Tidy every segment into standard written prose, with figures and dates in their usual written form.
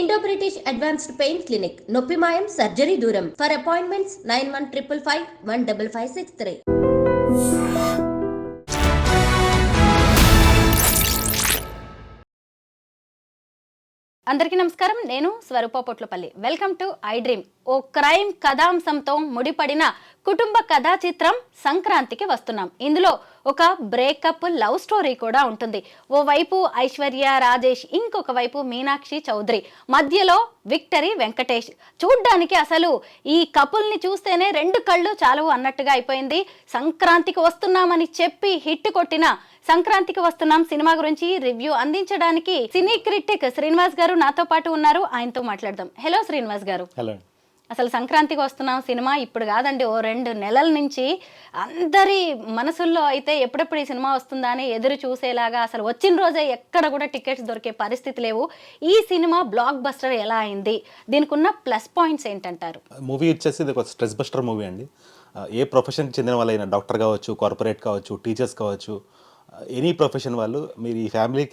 Indo British advanced pain clinic నొప్పి మాయం surgery దూరం ఫర్ అపాయింట్మెంట్స్ 9155515563. అందరికీ నమస్కారం. నేను Swaroopa Potlapalli. Welcome to iDream. ఓ క్రైమ్ కథాంశంతో ముడిపడిన కుటుంబ కథా చిత్రం సంక్రాంతికి వస్తున్నాం. ఇందులో ఒక బ్రేకప్ లవ్ స్టోరీ కూడా ఉంటుంది. ఓవైపు ఐశ్వర్య రాజేష్, ఇంకొక వైపు మీనాక్షి చౌదరి, మధ్యలో విక్టరీ వెంకటేష్. చూడ్డానికి అసలు ఈ కపుల్ని చూస్తేనే రెండు కళ్ళు చాలవు అన్నట్టుగా అయిపోయింది. సంక్రాంతికి వస్తున్నామని చెప్పి హిట్ కొట్టిన సంక్రాంతికి వస్తున్నాం సినిమా గురించి రివ్యూ అందించడానికి సినీ క్రిటిక్ శ్రీనివాస్ గారు నాతో పాటు ఉన్నారు. ఆయనతో మాట్లాడదాం. హలో శ్రీనివాస్ గారు. హలో. అసలు సంక్రాంతికి వస్తున్నాం సినిమా ఇప్పుడు కాదండి, ఓ 2 నెలల నుంచి అందరి మనసుల్లో అయితే ఎప్పుడెప్పుడు ఈ సినిమా వస్తుందా అని ఎదురు చూసేలాగా, అసలు వచ్చిన రోజే ఎక్కడ కూడా టికెట్స్ దొరికే పరిస్థితి లేవు. ఈ సినిమా బ్లాక్ బస్టర్ ఎలా అయింది? దీనికి ఉన్న ప్లస్ పాయింట్స్ ఏంటంటారు? మూవీ వచ్చేసి ఇది ఒక స్ట్రెస్ బస్టర్ మూవీ అండి. ఏ ప్రొఫెషన్కి చెందిన వాళ్ళైనా, డాక్టర్ కావచ్చు, కార్పొరేట్ కావచ్చు, టీచర్స్ కావచ్చు, ఎనీ ప్రొఫెషన్ వాళ్ళు మీరు ఈ ఫ్యామిలీ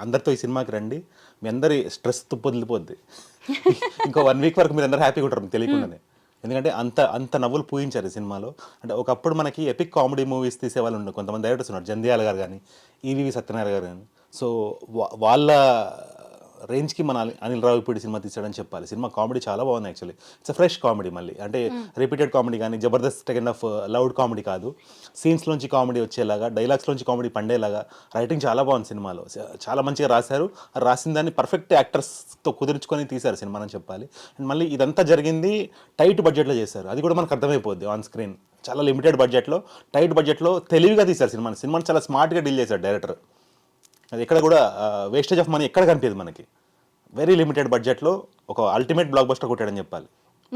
అందరితో ఈ సినిమాకి రండి. మీ అందరి స్ట్రెస్ వదిలిపోద్ది. ఇంకో 1 వీక్ వరకు మీరు అందరూ హ్యాపీగా ఉంటారు మీకు తెలియకుండానే. ఎందుకంటే అంత నవ్వులు పూయించారు ఈ సినిమాలో. అంటే ఒకప్పుడు మనకి ఎపిక్ కామెడీ మూవీస్ తీసే వాళ్ళు ఉండే కొంతమంది డైరెక్టర్స్ ఉన్నారు, జంధ్యాల గారు కానీ, ఈవీవి సత్యనారాయణ గారు కానీ. సో వాళ్ళ రేంజ్కి మన అనిల్ రావిపూడి సినిమా తీసాడని చెప్పాలి. సినిమా కామెడీ చాలా బాగుంది. యాక్చువల్లీ ఇట్స్ ఫ్రెష్ కామెడీ, మళ్ళీ అంటే రిపీటెడ్ కామెడీ కానీ Jabardasth kind of loud comedy కాదు. సీన్స్లోంచి కామెడీ వచ్చేలాగా, డైలాగ్స్లోంచి కామెడీ పండేలాగా రైటింగ్ చాలా బాగుంది సినిమాలో. చాలా మంచిగా రాశారు. రాసిన దాన్ని పర్ఫెక్ట్ యాక్టర్స్తో కుదుర్చుకొని తీశారు సినిమా అని చెప్పాలి. అండ్ మళ్ళీ ఇదంతా జరిగింది టైట్ బడ్జెట్లో చేశారు. అది కూడా మనకు అర్థమైపోద్ది ఆన్ స్క్రీన్. చాలా లిమిటెడ్ బడ్జెట్లో, టైట్ బడ్జెట్లో తెలివిగా తీశారు సినిమాని చాలా స్మార్ట్గా డీల్ చేశారు డైరెక్టర్. అది ఎక్కడ కూడా వేస్టేజ్ ఆఫ్ మనీ ఎక్కడ కనిపించదు మనకి. వెరీ లిమిటెడ్ బడ్జెట్లో ఒక అల్టిమేట్ బ్లాక్ బస్టర్ కొట్టాడని చెప్పాలి.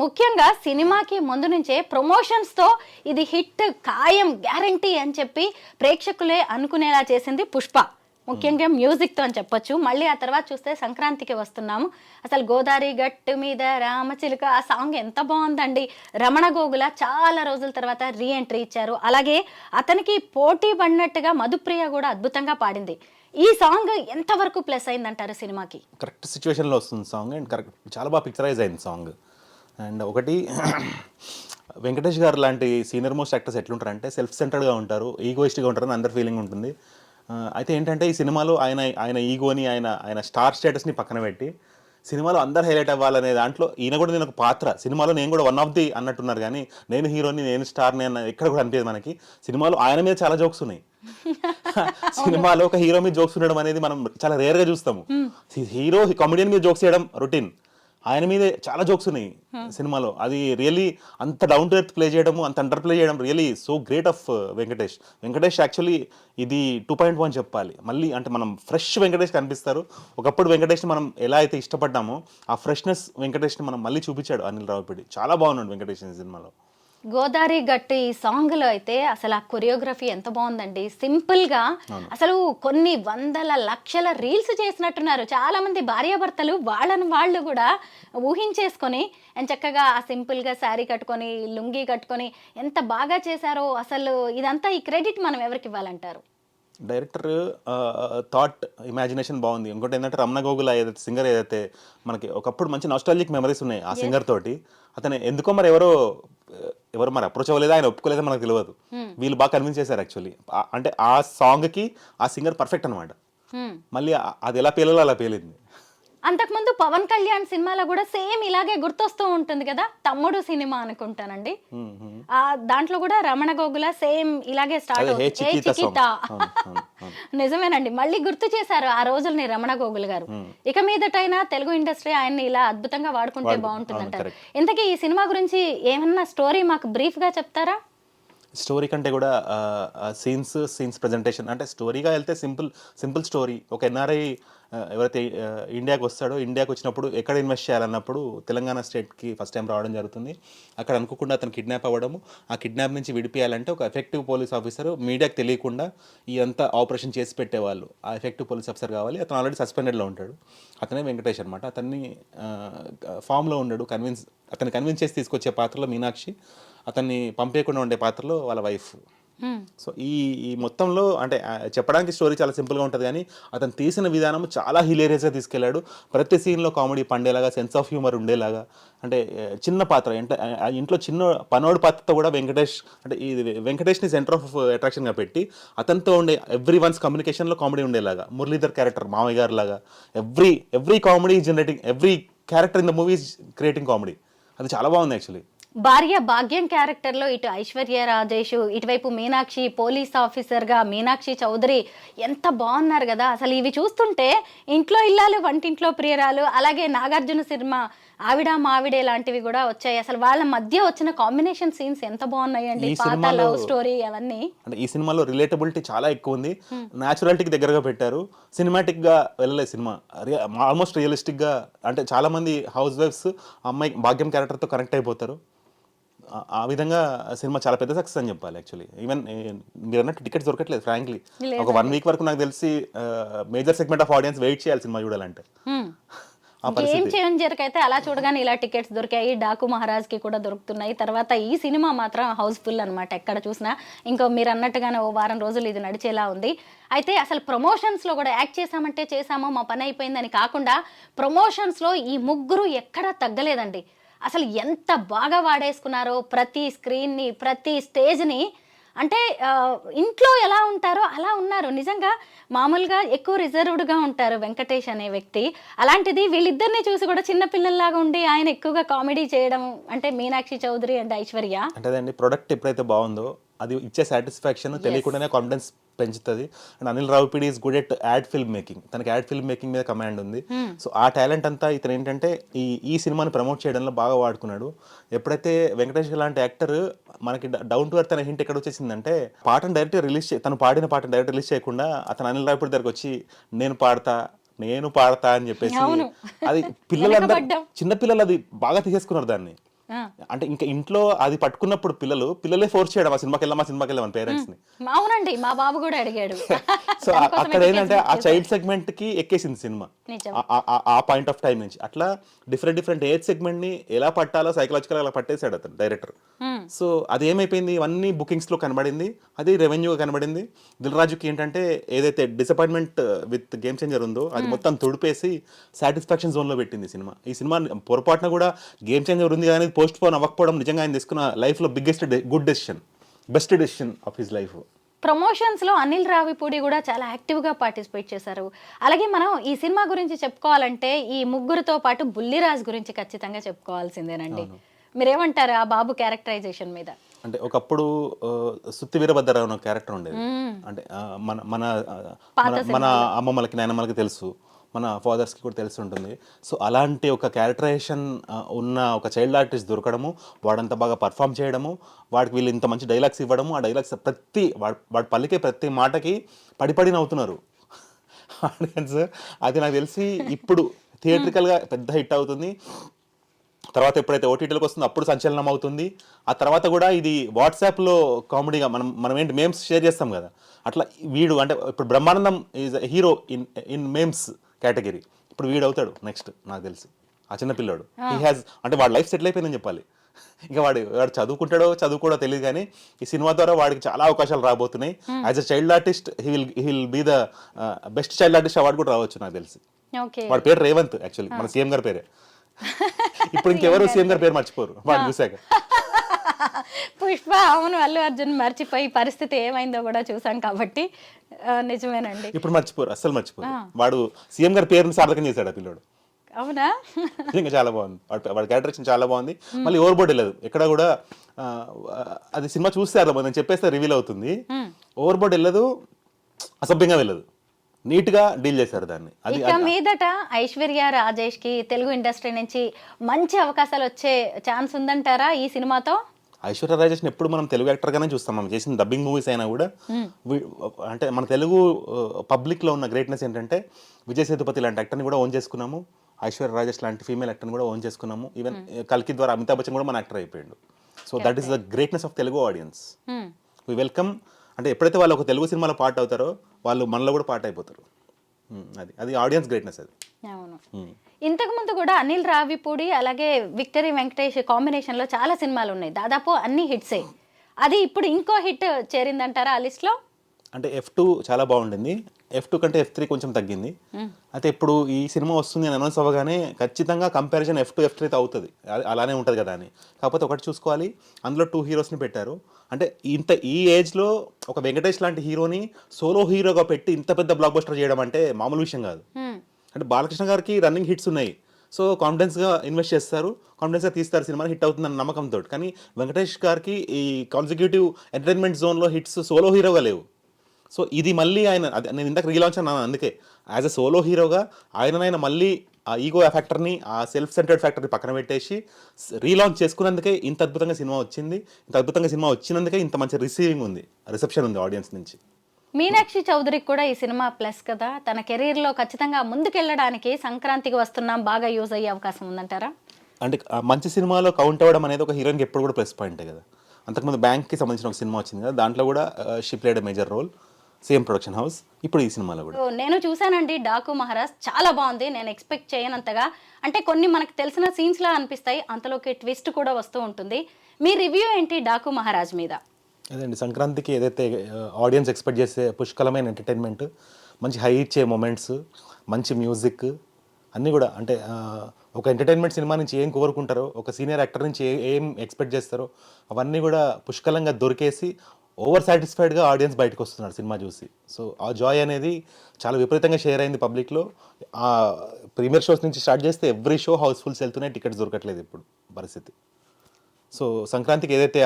ముఖ్యంగా సినిమాకి ముందు నుంచే ప్రమోషన్స్తో ఇది హిట్ ఖాయం, గ్యారంటీ అని చెప్పి ప్రేక్షకులే అనుకునేలా చేసింది పుష్ప. ముఖ్యంగా మ్యూజిక్తో అని చెప్పొచ్చు. మళ్ళీ ఆ తర్వాత చూస్తే సంక్రాంతికి వస్తున్నాము, అసలు గోదావరి గట్టు మీద రామచిలుక ఆ సాంగ్ ఎంత బాగుందండి. రమణ గోగుల చాలా రోజుల తర్వాత రీఎంట్రీ ఇచ్చారు. అలాగే అతనికి పోటీ పడినట్టుగా మధుప్రియ కూడా అద్భుతంగా పాడింది. ఈ సాంగ్ ఎంతవరకు ప్లస్ అయిందంటారు సినిమాకి? కరెక్ట్ సిచ్యువేషన్లో వస్తుంది సాంగ్. అండ్ కరెక్ట్ చాలా బాగా పిక్చరైజ్ అయింది సాంగ్. అండ్ ఒకటి వెంకటేష్ గారు లాంటి సీనియర్ మోస్ట్ యాక్టర్స్ ఎట్లుంటారంటే సెల్ఫ్ సెంటర్డ్గా ఉంటారు, ఈగోయిస్ట్గా ఉంటారని అందరి ఫీలింగ్ ఉంటుంది. అయితే ఏంటంటే ఈ సినిమాలో ఆయన ఈగోని, ఆయన స్టార్ స్టేటస్ని పక్కన పెట్టి సినిమాలో అందరు హైలైట్ అవ్వాలనే దాంట్లో ఈయన కూడా నేను ఒక పాత్ర, సినిమాలో నేను కూడా 1 ఆఫ్ ది అన్నట్టున్నారు. కానీ నేను హీరోని, నేను స్టార్ని అన్న ఎక్కడ కూడా అనిపించదు మనకి. సినిమాలో ఆయన మీద చాలా జోక్స్ ఉన్నాయి. సినిమాలో ఒక హీరో మీద జోక్స్ ఉండడం అనేది మనం చాలా రేర్గా చూస్తాము. హీరో కామెడియన్ మీద జోక్స్ చేయడం రొటీన్. ఆయన మీదే చాలా జోక్స్ ఉన్నాయి సినిమాలో. అది రియల్లీ అంత డౌన్ టు ఎర్త్ ప్లే చేయడము, అంత అండర్ ప్లే చేయడం really so great of Venkatesh actually ఇది 2.1 చెప్పాలి. మళ్ళీ అంటే మనం ఫ్రెష్ వెంకటేష్ కనిపిస్తారు. ఒకప్పుడు వెంకటేష్ని మనం ఎలా అయితే ఇష్టపడ్డామో ఆ ఫ్రెష్నెస్ వెంకటేష్ని మనం మళ్ళీ చూపించాడు అనిల్ రావిపూడి. చాలా బాగున్నాడు వెంకటేష్ ఈ సినిమాలో. గోదావరి గట్టు ఈ సాంగ్లో అయితే అసలు ఆ కొరియోగ్రఫీ ఎంత బాగుందండి. సింపుల్గా అసలు కొన్ని వందల లక్షల రీల్స్ చేసినట్టున్నారు చాలా మంది భార్యాభర్తలు. వాళ్ళు కూడా ఊహించేసుకొని చక్కగా ఆ సింపుల్గా శారీ కట్టుకొని, లుంగీ కట్టుకొని ఎంత బాగా చేశారో. అసలు ఇదంతా ఈ క్రెడిట్ మనం ఎవరికి ఇవ్వాలంటారు? డైరెక్టర్ థాట్, ఇమాజినేషన్ బాగుంది. ఇంకోటి ఏంటంటే రమణ గోగుల ఏదైతే సింగర్, ఏదైతే మనకి ఒకప్పుడు మంచి నాస్టాలజిక్ మెమరీస్ ఉన్నాయి ఆ సింగర్ తోటి. అతను ఎందుకో మరి ఎవరు మరి అప్రోచ్ అవ్వలేదా, ఆయన ఒప్పుకోలేదా మనకు తెలియదు. వీళ్ళు బాగా కన్విన్స్ చేశారు యాక్చువల్లీ. అంటే ఆ సాంగ్కి ఆ సింగర్ పర్ఫెక్ట్ అనమాట. మళ్ళీ అది ఎలా పేలలో అలా పేలింది. అంతకుముందు పవన్ కళ్యాణ్ సినిమాలో కూడా సేమ్ ఇలాగే గుర్తొస్తూ ఉంటుంది కదా, తమ్ముడు సినిమా అనుకుంటానండి. దాంట్లో కూడా రమణ గోగుల సేమ్ ఇలాగే స్టార్ట్ అవుతుంది. నిజమేనండి, మళ్ళీ గుర్తు చేశారు ఆ రోజుల్ని రమణ గోగుల్ గారు. ఇక మీదటైనా తెలుగు ఇండస్ట్రీ ఆయన్ని ఇలా అద్భుతంగా వాడుకుంటే బాగుంటుంది అంటారు. ఇంతకీ ఈ సినిమా గురించి ఏమన్నా స్టోరీ మాకు బ్రీఫ్ గా చెప్తారా? స్టోరీ కంటే కూడా సీన్స్ ప్రజెంటేషన్. అంటే స్టోరీగా వెళ్తే సింపుల్ స్టోరీ. ఒక ఎన్ఆర్ఐ ఎవరైతే ఇండియాకి వస్తాడో, ఇండియాకి వచ్చినప్పుడు ఎక్కడ ఇన్వెస్ట్ చేయాలన్నప్పుడు తెలంగాణ స్టేట్కి ఫస్ట్ టైం రావడం జరుగుతుంది. అక్కడ అనుకోకుండా అతను కిడ్నాప్ అవ్వడము, ఆ కిడ్నాప్ నుంచి విడిపియాలంటే ఒక ఎఫెక్టివ్ పోలీస్ ఆఫీసర్ మీడియాకి తెలియకుండా ఈ అంతా ఆపరేషన్ చేసి పెట్టేవాళ్ళు. ఆ ఎఫెక్టివ్ పోలీస్ ఆఫీసర్ కావాలి. అతను ఆల్రెడీ సస్పెండెడ్లో ఉంటాడు. అతనే వెంకటేష్ అనమాట. అతన్ని ఫామ్లో ఉన్నాడు. అతన్ని కన్విన్స్ చేసి తీసుకొచ్చే పాత్రలో మీనాక్షి, అతన్ని పంపేయకుండా ఉండే పాత్రలో వాళ్ళ వైఫ్. సో ఈ మొత్తంలో అంటే చెప్పడానికి స్టోరీ చాలా సింపుల్గా ఉంటుంది కానీ అతను తీసిన విధానం చాలా హిలేరియస్గా తీసుకెళ్లాడు. ప్రతి సీన్లో కామెడీ పండేలాగా, సెన్స్ ఆఫ్ హ్యూమర్ ఉండేలాగా. అంటే చిన్న పాత్ర ఇంట్లో చిన్న పనోడు పాత్రతో కూడా అంటే ఇది వెంకటేష్ని సెంటర్ ఆఫ్ అట్రాక్షన్గా పెట్టి అతనితో ఉండే ఎవ్రీ వన్స్ కమ్యూనికేషన్లో కామెడీ ఉండేలాగా, మురళీధర్ క్యారెక్టర్ మామయ్య గారు లాగా every comedy generating, every character in the movie is creating comedy. అది చాలా బాగుంది యాక్చువల్లీ. భార్య భాగ్యం క్యారెక్టర్లో ఇటు ఐశ్వర్య రాజేష్, ఇటువైపు మీనాక్షి పోలీస్ ఆఫీసర్గా మీనాక్షి చౌదరి ఎంత బాగున్నారు కదా. అసలు ఇవి చూస్తుంటే ఇంట్లో ఇల్లాలు వంటింట్లో ప్రియరాలు, అలాగే నాగార్జున సినిమా ఆవిడ మావిడే లాంటివి కూడా వచ్చాయి. అసలు వాళ్ళ మధ్య వచ్చిన కాంబినేషన్ సీన్స్ ఎంత బాగున్నాయి అండి, పాత లవ్ స్టోరీ అవన్నీ. అంటే ఈ సినిమాలో రిలేటబిలిటీ చాలా ఎక్కువ ఉంది, న్యాచురాలిటీకి దగ్గరగా పెట్టారు. సినిమాటిక్ గా వెళ్ళలేదు సినిమా, ఆల్మోస్ట్ రియలిస్టిక్ గా. అంటే చాలా మంది హౌస్ వైఫ్స్ అమ్మాయి భాగ్యం క్యారెక్టర్ తో కనెక్ట్ అయిపోతారు. ఆ విధంగా సినిమా చాలా పెద్ద సక్సెస్ అని చెప్పాలి యాక్చువల్లీ. ఈవెన్ మీరు అన్నట్టు టికెట్స్ దొరకట్లేదు ఫ్రాంక్లీ. ఒక 1 వీక్ వరకు నాకు తెలిసి major segment of audience wait చేయాలి సినిమా చూడాలంటే. గేమ్ చేంజర్ కి అయితే అలా చూడగానే ఇలా టికెట్స్ దొరికాయి, డాకు మహారాజ్ కి కూడా దొరుకుతున్నాయి. తర్వాత ఈ సినిమా మాత్రం హౌస్ఫుల్ అనమాట, ఎక్కడ చూసినా. ఇంకా మీరు అన్నట్టుగానే ఓ వారం రోజులు ఇది నడిచేలా ఉంది. అయితే అసలు ప్రమోషన్స్ లో కూడా యాక్ట్ చేసామంటే చేసామో మా పని అయిపోయిందని కాకుండా ప్రమోషన్స్ లో ఈ ముగ్గురు ఎక్కడా తగ్గలేదండి. అసలు ఎంత బాగా వాడేసుకున్నారో ప్రతి స్క్రీన్ని, ప్రతి స్టేజ్ని. అంటే ఇంట్లో ఎలా ఉంటారో అలా ఉన్నారు నిజంగా. మామూలుగా ఎక్కువ రిజర్వ్డ్గా ఉంటారు వెంకటేష్ అనే వ్యక్తి, అలాంటిది వీళ్ళిద్దరిని చూసి కూడా చిన్నపిల్లల్లాగా ఉండి ఆయన ఎక్కువగా కామెడీ చేయడం. అంటే మీనాక్షి చౌదరి అండ్ ఐశ్వర్య అంటే అదండి, ప్రొడక్ట్ ఎప్పుడైతే బాగుందో అది ఇచ్చే సాటిస్ఫాక్షన్ తెలియకుండానే కాన్ఫిడెన్స్ పెంచుతుంది. And Anil Ravipudi is good at ad film making. తనకి యాడ్ ఫిల్మ్ మేకింగ్ మీద కమాండ్ ఉంది. సో ఆ టాలెంట్ అంతా ఇతను ఏంటంటే ఈ సినిమాని ప్రమోట్ చేయడంలో బాగా వాడుకున్నాడు. ఎప్పుడైతే వెంకటేష్ లాంటి యాక్టర్ మనకి డౌన్ టు ఎర్త్ అనే హింట్ ఎక్కడ వచ్చేసిందంటే, పాటను డైరెక్ట్ తను పాడిన పాటను డైరెక్ట్ రిలీజ్ చేయకుండా అతను అనిల్ రావిపూడి దగ్గరకు వచ్చి నేను పాడతా అని చెప్పేసి, అది పిల్లలందరూ చిన్నపిల్లలు అది బాగా తీసేసుకున్నారు దాన్ని. అంటే ఇంకా ఇంట్లో అది పట్టుకున్నప్పుడు పిల్లలే ఫోర్స్ చేయడం ఆ సినిమాకి వెళ్ళమని పేరెంట్స్ ని. అవునండి, మా బాబు కూడా అడిగాడు. సో అక్కడ ఏంటంటే ఆ చైల్డ్ సెగ్మెంట్ కి ఎక్కేసింది సినిమా ఆ పాయింట్ ఆఫ్ టైం నుంచి. అట్లా డిఫరెంట్ ఏజ్ సెగ్మెంట్ ని ఎలా పట్టాలో సైకలాజికల్ అలా పట్టేశాడు అతను డైరెక్టర్. సో అది ఏమైపోయింది, ఇవన్నీ బుకింగ్స్ లో కనబడింది, అది రెవెన్యూగా కనబడింది. దిల్ రాజుకి ఏంటంటే ఏదైతే డిసప్పాయింట్మెంట్ విత్ గేమ్ చేంజర్ ఉందో అది మొత్తం తుడిపేసి సాటిస్ఫాక్షన్ జోన్ లో పెట్టింది సినిమా. ఈ సినిమా పొరపాటున కూడా గేమ్ చేంజర్ ఉంది కానీ పోస్ట్ పోన్ అవ్వకపోవడం నిజంగా ఆయన తీసుకున్న లైఫ్లో biggest best decision of his life. Promotions లో అనిల్ రావిపూడి కూడా చాలా యాక్టివ్ గా పార్టిసిపేట్ చేశారు. అలాగే మనం ఈ సినిమా గురించి చెప్పుకోవాలంటే ఈ ముగ్గురితో పాటు బుల్లిరాజ్ గురించి ఖచ్చితంగా చెప్పుకోవాల్సిందేనండి. మీరేమంటారు ఆ బాబు క్యారెక్టరైజేషన్ మీద? అంటే ఒకప్పుడు సుత్తి వీరభద్రరావు అనే క్యారెక్టర్ ఉండేది. అంటే మన అమ్మమ్మలకి నాయనమ్మలకి తెలుసు, మన ఫాదర్స్కి కూడా తెలిసి ఉంటుంది. సో అలాంటి ఒక క్యారెక్టరైజేషన్ ఉన్న ఒక చైల్డ్ ఆర్టిస్ట్ దొరకడము, వాడంతా బాగా పర్ఫామ్ చేయడము, వాడికి వీళ్ళు ఇంత మంచి డైలాగ్స్ ఇవ్వడము, ఆ డైలాగ్స్ వాడు పలికే ప్రతి మాటకి పడి నవ్వుతున్నారు ఆడియన్స్. అది నాకు తెలిసి ఇప్పుడు థియేట్రికల్గా పెద్ద హిట్ అవుతుంది. తర్వాత ఎప్పుడైతే ఓటీటీలకు వస్తుందో అప్పుడు సంచలనం అవుతుంది. ఆ తర్వాత కూడా ఇది వాట్సాప్లో కామెడీగా మనం ఏంటి మేమ్స్ షేర్ చేస్తాం కదా, అట్లా వీడు అంటే ఇప్పుడు Brahmanandam is hero in memes category. ఇప్పుడు వీడు అవుతాడు నెక్స్ట్ నాకు తెలిసి. ఆ చిన్న పిల్లాడు అంటే వాడు లైఫ్ సెటిల్ అయిపోయిందని చెప్పాలి. ఇంకా వాడు చదువుకోవడో తెలియదు కానీ ఈ సినిమా ద్వారా వాడికి చాలా అవకాశాలు రాబోతున్నాయి. As a child artist he will be the best child artist award కూడా రావచ్చు నాకు తెలిసి. వాడి పేరు రేవంత్ యాక్చువల్లీ, మన సీఎం గారి పేరే. ఇప్పుడు ఇంకెవరు సీఎం గారి పేరు మర్చిపోరు వాడు చూసాక. పుష్ప అవును, అల్లు అర్జున్ మర్చిపోయి పరిస్థితి ఏమైందో కూడా చూసాం కాబట్టి నిజమేనండి. ఇప్పుడు అస్సలు మర్చిపోరు. వాడు సీఎం గారి పేరుని సార్థకం చేశాడు ఆ పిల్లోడు. అవునా? ఇంకా చాలా బాగుంది వాడి క్యారెక్టరేషన్, చాలా బాగుంది. మళ్ళీ ఓవర్ బోర్డ్ వెళ్ళదు ఎక్కడ కూడా. అది సినిమా చూస్తే అర్థం, నేను చెప్పేస్తే రివీల్ అవుతుంది. ఓవర్ బోర్డ్ వెళ్ళదు, అసభ్యంగా వెళ్ళదు, నీట్ గా డీల్ చేశారు దాన్ని. ఇక మీదట ఐశ్వర్య రాజేష్ కి తెలుగు ఇండస్ట్రీ నుంచి మంచి అవకాశాలు వచ్చే ఛాన్స్ ఉందంటారా ఈ సినిమాతో? ఐశ్వర్య రాజేష్ని ఎప్పుడు మనం తెలుగు యాక్టర్ గానే చూస్తాం. మనం చేసిన డబ్బింగ్ మూవీస్ అయినా కూడా అంటే మన తెలుగు పబ్లిక్ లో ఉన్న గ్రేట్నెస్ ఏంటంటే విజయ్ సేతుపతి లాంటి యాక్టర్ని కూడా ఓన్ చేసుకున్నాము, ఐశ్వర్య రాజేష్ లాంటి ఫీమేల్ యాక్టర్ని కూడా ఓన్ చేసుకున్నాము. ఈవెన్ కల్కి ద్వారా అమితాబ్ బచ్చన్ కూడా మన యాక్టర్ అయిపోయాడు. So that is the greatness of Telugu audience. We welcome. అంటే ఎప్పుడైతే వాళ్ళు ఒక తెలుగు సినిమాలో పార్ట్ అవుతారో వాళ్ళు మనలో కూడా పార్ట్ అయిపోతారు. అది ఆడియన్స్ గ్రేట్నెస్ అది. అవును. ఇంతకు ముందు కూడా అనిల్ రావిపూడి అలాగే విక్టరీ వెంకటేష్ కాంబినేషన్ లో చాలా సినిమాలు ఉన్నాయి, దాదాపు అన్ని హిట్సే. అది ఇప్పుడు ఇంకో హిట్ చేరిందంటారా ఆ లిస్ట్లో? అంటే F2 చాలా బాగుండింది. F2 కంటే F3 కొంచెం తగ్గింది. అయితే ఇప్పుడు ఈ సినిమా వస్తుంది అని అనౌన్స్ అవ్వగానే ఖచ్చితంగా కంపారిజన్ F2, F3 అవుతుంది. అలానే ఉంటుంది కదా అని. కాకపోతే ఒకటి చూసుకోవాలి, అందులో 2 హీరోస్ని పెట్టారు. అంటే ఈ ఏజ్లో ఒక వెంకటేష్ లాంటి హీరోని సోలో హీరోగా పెట్టి ఇంత పెద్ద బ్లాక్ బస్టర్ చేయడం అంటే మామూలు విషయం కాదు. అంటే బాలకృష్ణ గారికి రన్నింగ్ హిట్స్ ఉన్నాయి. సో కాన్ఫిడెన్స్గా ఇన్వెస్ట్ చేస్తారు, కాన్ఫిడెన్స్గా తీస్తారు, సినిమా హిట్ అవుతుందన్న నమ్మకంతో. కానీ వెంకటేష్ గారికి ఈ కాన్సిక్యూటివ్ ఎంటర్టైన్మెంట్ జోన్లో హిట్స్ సోలో హీరోగా లేవు. సో ఇది మళ్ళీ ఆయన నేను ఇందాక రీలాంచ్ అన్నాను, అందుకే యాజ్ అ సోలో హీరోగా ఆయన మళ్ళీ ఆ ఈగో ఫ్యాక్టర్ని, ఆ సెల్ఫ్ సెంటర్డ్ ఫ్యాక్టర్ని పక్కన పెట్టేసి రీలాంచ్ చేసుకున్నందుకే ఇంత అద్భుతంగా సినిమా వచ్చింది. ఇంత అద్భుతంగా సినిమా వచ్చినందుకే ఇంత మంచి రిసెప్షన్ ఉంది ఆడియన్స్ నుంచి. మీనాక్షి చౌదరికి కూడా ఈ సినిమా ప్లస్ కదా, తన కెరీర్లో ఖచ్చితంగా ముందుకెళ్ళడానికి సంక్రాంతికి వస్తున్నాం బాగా యూజ్ అయ్యే అవకాశం ఉందంటారా? అంటే మంచి సినిమాలో కౌంట్ అవ్వడం అనేది ఒక హీరోయిన్కి ఎప్పుడు కూడా ప్లస్ పాయింటే కదా. అంతకుముందు బ్యాంక్కి సంబంధించిన ఒక సినిమా వచ్చింది కదా, దాంట్లో కూడా she played a major role, same production house. ఇప్పుడు ఈ సినిమాలో కూడా నేను చూసానండి డాకు మహారాజ్, చాలా బాగుంది. నేను ఎక్స్పెక్ట్ చేయనంతగా, అంటే కొన్ని మనకు తెలిసిన సీన్స్లా అనిపిస్తాయి, అంతలోకి ట్విస్ట్ కూడా వస్తూ ఉంటుంది. మీ రివ్యూ ఏంటి డాకు మహారాజ్ మీద? అదండి, సంక్రాంతికి ఏదైతే ఆడియన్స్ ఎక్స్పెక్ట్ చేసే పుష్కలమైన ఎంటర్టైన్మెంట్, మంచి హై ఇచ్చే మూమెంట్స్, మంచి మ్యూజిక్ అన్నీ కూడా, అంటే ఒక ఎంటర్టైన్మెంట్ సినిమా నుంచి ఏం కోరుకుంటారో, ఒక సీనియర్ యాక్టర్ నుంచి ఏం ఎక్స్పెక్ట్ చేస్తారో అవన్నీ కూడా పుష్కలంగా దొరికేసి ఓవర్ సాటిస్ఫైడ్గా ఆడియన్స్ బయటకు వస్తున్నారు సినిమా చూసి. సో ఆ జాయ్ అనేది చాలా విపరీతంగా షేర్ అయింది పబ్లిక్లో. ఆ ప్రీమియర్ షోస్ నుంచి స్టార్ట్ చేస్తే ఎవ్రీ షో హౌస్ఫుల్స్ వెళ్తున్నాయి, టికెట్స్ దొరకట్లేదు ఇప్పుడు పరిస్థితి. సో సంక్రాంతికి ఏదైతే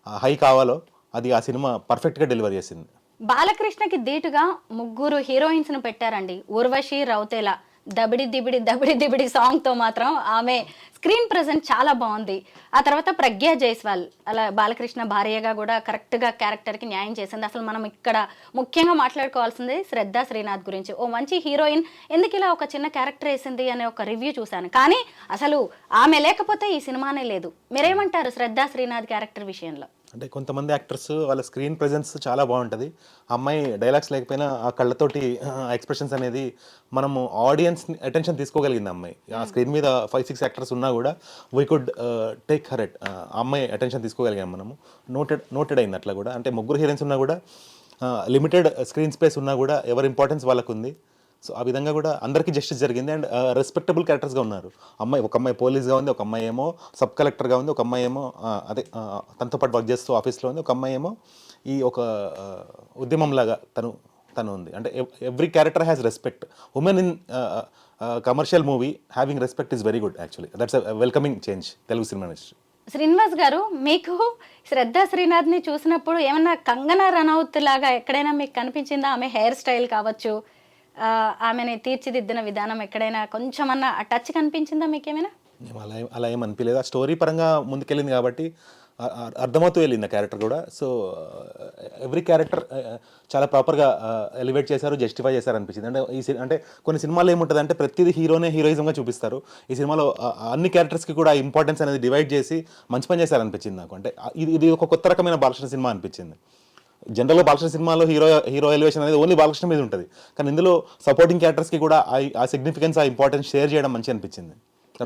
హై కావాలో అది ఆ సినిమా పర్ఫెక్ట్గా డెలివర్ చేసింది. బాలకృష్ణకి ధీటుగా ముగ్గురు హీరోయిన్స్ను పెట్టారండి. ఊర్వశి రౌతేలా దబిడి దిబిడి దబిడి దిబిడి సాంగ్తో మాత్రం ఆమె స్క్రీన్ ప్రెజెంట్ చాలా బాగుంది. ఆ తర్వాత ప్రజ్ఞా జైస్వాల్ అలా బాలకృష్ణ భార్యగా కూడా కరెక్ట్గా క్యారెక్టర్కి న్యాయం చేసింది. అసలు మనం ఇక్కడ ముఖ్యంగా మాట్లాడుకోవాల్సింది శ్రద్ధా శ్రీనాథ్ గురించి. ఓ మంచి హీరోయిన్ ఎందుకు ఇలా ఒక చిన్న క్యారెక్టర్ వేసింది అనే ఒక రివ్యూ చూశాను, కానీ అసలు ఆమె లేకపోతే ఈ సినిమానే లేదు. మీరేమంటారు శ్రద్ధా శ్రీనాథ్ క్యారెక్టర్ విషయంలో? అంటే కొంతమంది యాక్టర్స్ వాళ్ళ స్క్రీన్ ప్రెజెన్స్ చాలా బాగుంటుంది. అమ్మాయి డైలాగ్స్ లేకపోయినా ఆ కళ్ళతోటి ఎక్స్ప్రెషన్స్ అనేది మనము ఆడియన్స్ అటెన్షన్ తీసుకోగలిగింది. అమ్మాయి ఆ స్క్రీన్ మీద 5-6 యాక్టర్స్ ఉన్నా కూడా we could take her at, అమ్మాయి అటెన్షన్ తీసుకోగలిగాం మనము. నోటెడ్ అయింది అట్లా కూడా. అంటే ముగ్గురు హీరోయిన్స్ ఉన్నా కూడా, లిమిటెడ్ స్క్రీన్ స్పేస్ ఉన్నా కూడా ఎవరి ఇంపార్టెన్స్ వాళ్ళకు ఉంది. సో ఆ విధంగా కూడా అందరికీ జస్టిస్ జరిగింది. అండ్ రెస్పెక్టబుల్ క్యారెక్టర్స్గా ఉన్నారు. ఒక అమ్మాయి పోలీస్గా ఉంది, ఒక అమ్మాయి ఏమో సబ్ కలెక్టర్గా ఉంది, ఒక అమ్మాయి ఏమో తనతో పాటు వర్క్ చేస్తూ ఆఫీస్లో ఉంది, ఒక అమ్మాయి ఏమో ఈ ఒక ఉద్యమంలాగా తను ఉంది. అంటే every character has respect. Women in commercial movie having respect is very good. Actually that's a welcoming change Telugu cinema industry. Srinivas గారు, మీకు శ్రద్ధా శ్రీనాథ్ని చూసినప్పుడు ఏమన్నా కంగనా రనౌత్ లాగా ఎక్కడైనా మీకు కనిపించిందా? ఆమె హెయిర్ స్టైల్ కావచ్చు, ఆమెని తీర్చిదిద్దిన విధానం ఎక్కడైనా కొంచెమన్నా టచ్ కనిపించిందా మీకేమైనా? అలా ఏం అనిపించలేదు. ఆ స్టోరీ పరంగా ముందుకెళ్ళింది కాబట్టి అర్థమవుతూ వెళ్ళింది ఆ క్యారెక్టర్ కూడా. సో ఎవ్రీ క్యారెక్టర్ చాలా ప్రాపర్గా ఎలివేట్ చేశారు, జస్టిఫై చేశారు అనిపించింది. అంటే అంటే కొన్ని సినిమాలు ఏముంటుంది అంటే ప్రతిదీ హీరోయిజంగా చూపిస్తారు. ఈ సినిమాలో అన్ని క్యారెక్టర్స్కి కూడా ఇంపార్టెన్స్ అనేది డివైడ్ చేసి మంచి పని చేశారనిపించింది నాకు. అంటే ఇది ఒక కొత్త రకమైన బాలకృష్ణ సినిమా అనిపించింది. జనరల్గా బాలకృష్ణ సినిమాలో హీరో ఎలివేషన్ అనేది ఓన్లీ బాలకృష్ణ మీద ఉంటుంది, కానీ ఇందులో సపోర్టింగ్ క్యారెక్టర్స్కి కూడా ఆ సిగ్నిఫికెన్స్, ఆ ఇంపార్టెన్స్ షేర్ చేయడం మంచి అనిపించింది.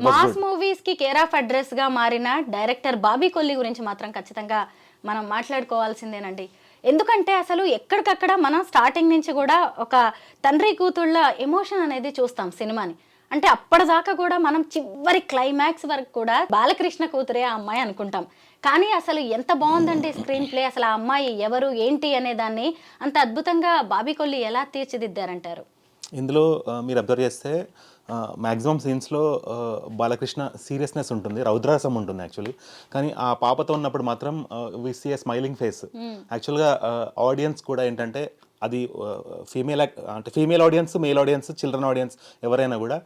మాస్ మూవీస్ కి కేర్ ఆఫ్ అడ్రస్ గా మారిన డైరెక్టర్ బాబీ కొల్లి గురించి మాత్రం ఖచ్చితంగా మనం మాట్లాడుకోవాల్సిందేనండి. ఎందుకంటే అసలు ఎక్కడికక్కడ మనం స్టార్టింగ్ నుంచి కూడా ఒక తండ్రి కూతుళ్ళ ఎమోషన్ అనేది చూస్తాం సినిమాని. అంటే అప్పటిదాకా కూడా మనం చివరి క్లైమాక్స్ వరకు కూడా బాలకృష్ణ కూతురే ఆ అమ్మాయి అనుకుంటాం, కానీ అసలు ఎంత బాగుందండి స్క్రీన్ ప్లే. అసలు ఆ అమ్మాయి ఎవరు ఏంటి అనే దాన్ని అంత అద్భుతంగా బాబీ కొల్లి ఎలా తీర్చిదిద్దారంటారు? ఇందులో మీరు అబ్జర్వ్ చేస్తే మ్యాక్సిమం సీన్స్లో బాలకృష్ణ సీరియస్నెస్ ఉంటుంది, రౌద్రరసం ఉంటుంది యాక్చువల్లీ. కానీ ఆ పాపతో ఉన్నప్పుడు మాత్రం we see a smiling face. యాక్చువల్గా ఆడియన్స్ కూడా ఏంటంటే అది female audience, male audience, children audience ఎవరైనా కూడా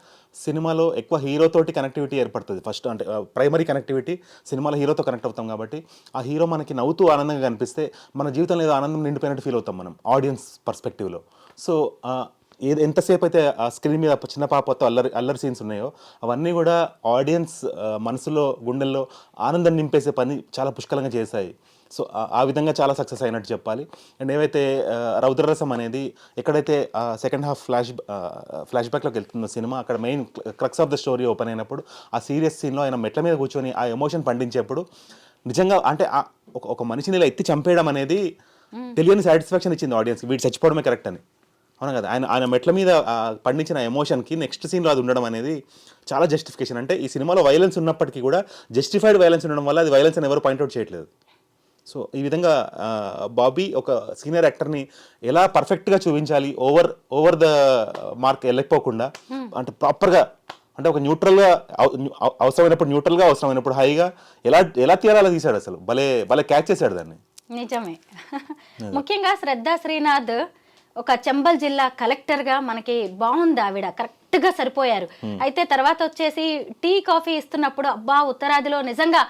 సినిమాలో ఎక్కువ హీరోతోటి కనెక్టివిటీ ఏర్పడుతుంది. ఫస్ట్ అంటే ప్రైమరీ కనెక్టివిటీ సినిమాలో హీరోతో కనెక్ట్ అవుతాం కాబట్టి ఆ హీరో మనకి నవ్వుతూ ఆనందంగా కనిపిస్తే మన జీవితంలో ఏదో ఆనందం నిండిపోయినట్టు ఫీల్ అవుతాం మనం ఆడియన్స్ పర్స్పెక్టివ్లో. సో ఎంతసేపు అయితే ఆ స్క్రీన్ మీద చిన్న పాపతో అల్లరి సీన్స్ ఉన్నాయో అవన్నీ కూడా ఆడియన్స్ మనసులో, గుండెల్లో ఆనందం నింపేసే పని చాలా పుష్కలంగా చేశాయి. సో ఆ విధంగా చాలా సక్సెస్ అయినట్టు చెప్పాలి. అండ్ ఏవైతే రౌద్రరసం అనేది ఎక్కడైతే సెకండ్ హాఫ్ ఫ్లాష్ బ్యాక్లోకి వెళ్తుందో సినిమా, అక్కడ main crux of the story open అయినప్పుడు ఆ సీరియస్ సీన్లో ఆయన మెట్ల మీద కూర్చొని ఆ ఎమోషన్ పండించేప్పుడు నిజంగా అంటే ఒక మనిషిని ఇలా ఎత్తి చంపేయడం అనేది తెలియని సాటిస్ఫాక్షన్ ఇచ్చింది ఆడియన్స్కి, వీడు చచ్చిపోవడమే కరెక్ట్ అని. అవునా కదా, ఆయన మెట్ల మీద పండించిన ఎమోషన్కి నెక్స్ట్ సీన్లో అది ఉండడం అనేది చాలా జస్టిఫికేషన్. అంటే ఈ సినిమాలో వైలెన్స్ ఉన్నప్పటికీ కూడా జస్టిఫైడ్ వైలెన్స్ ఉండడం వల్ల అది వైలెన్స్ అని ఎవరు పాయింట్అవుట్ చేయట్లేదు. సో ఈ విధంగా బాబీ ఒక సీనియర్ యాక్టర్ని ఎలా పర్ఫెక్ట్గా చూపించాలి, ఓవర్ ద మార్క్ వెళ్ళకపోకుండా, అంటే ప్రాపర్గా, అంటే ఒక న్యూట్రల్గా, అవసరమైనప్పుడు న్యూట్రల్గా, అవసరమైనప్పుడు హైగా ఎలా తీయాలో తీశాడు. అసలు భలే క్యాచ్ చేశాడు దాన్ని. నిజమే. ముఖ్యంగా శ్రద్ధా శ్రీనాథ్ ఒక చంబల్ జిల్లా కలెక్టర్గా మనకి బాగుంది, ఆవిడ కరెక్ట్గా సరిపోయారు. అయితే తర్వాత వచ్చేసి టీ కాఫీ ఇస్తున్నప్పుడు అబ్బా ఉత్తరాదిలో నిజంగా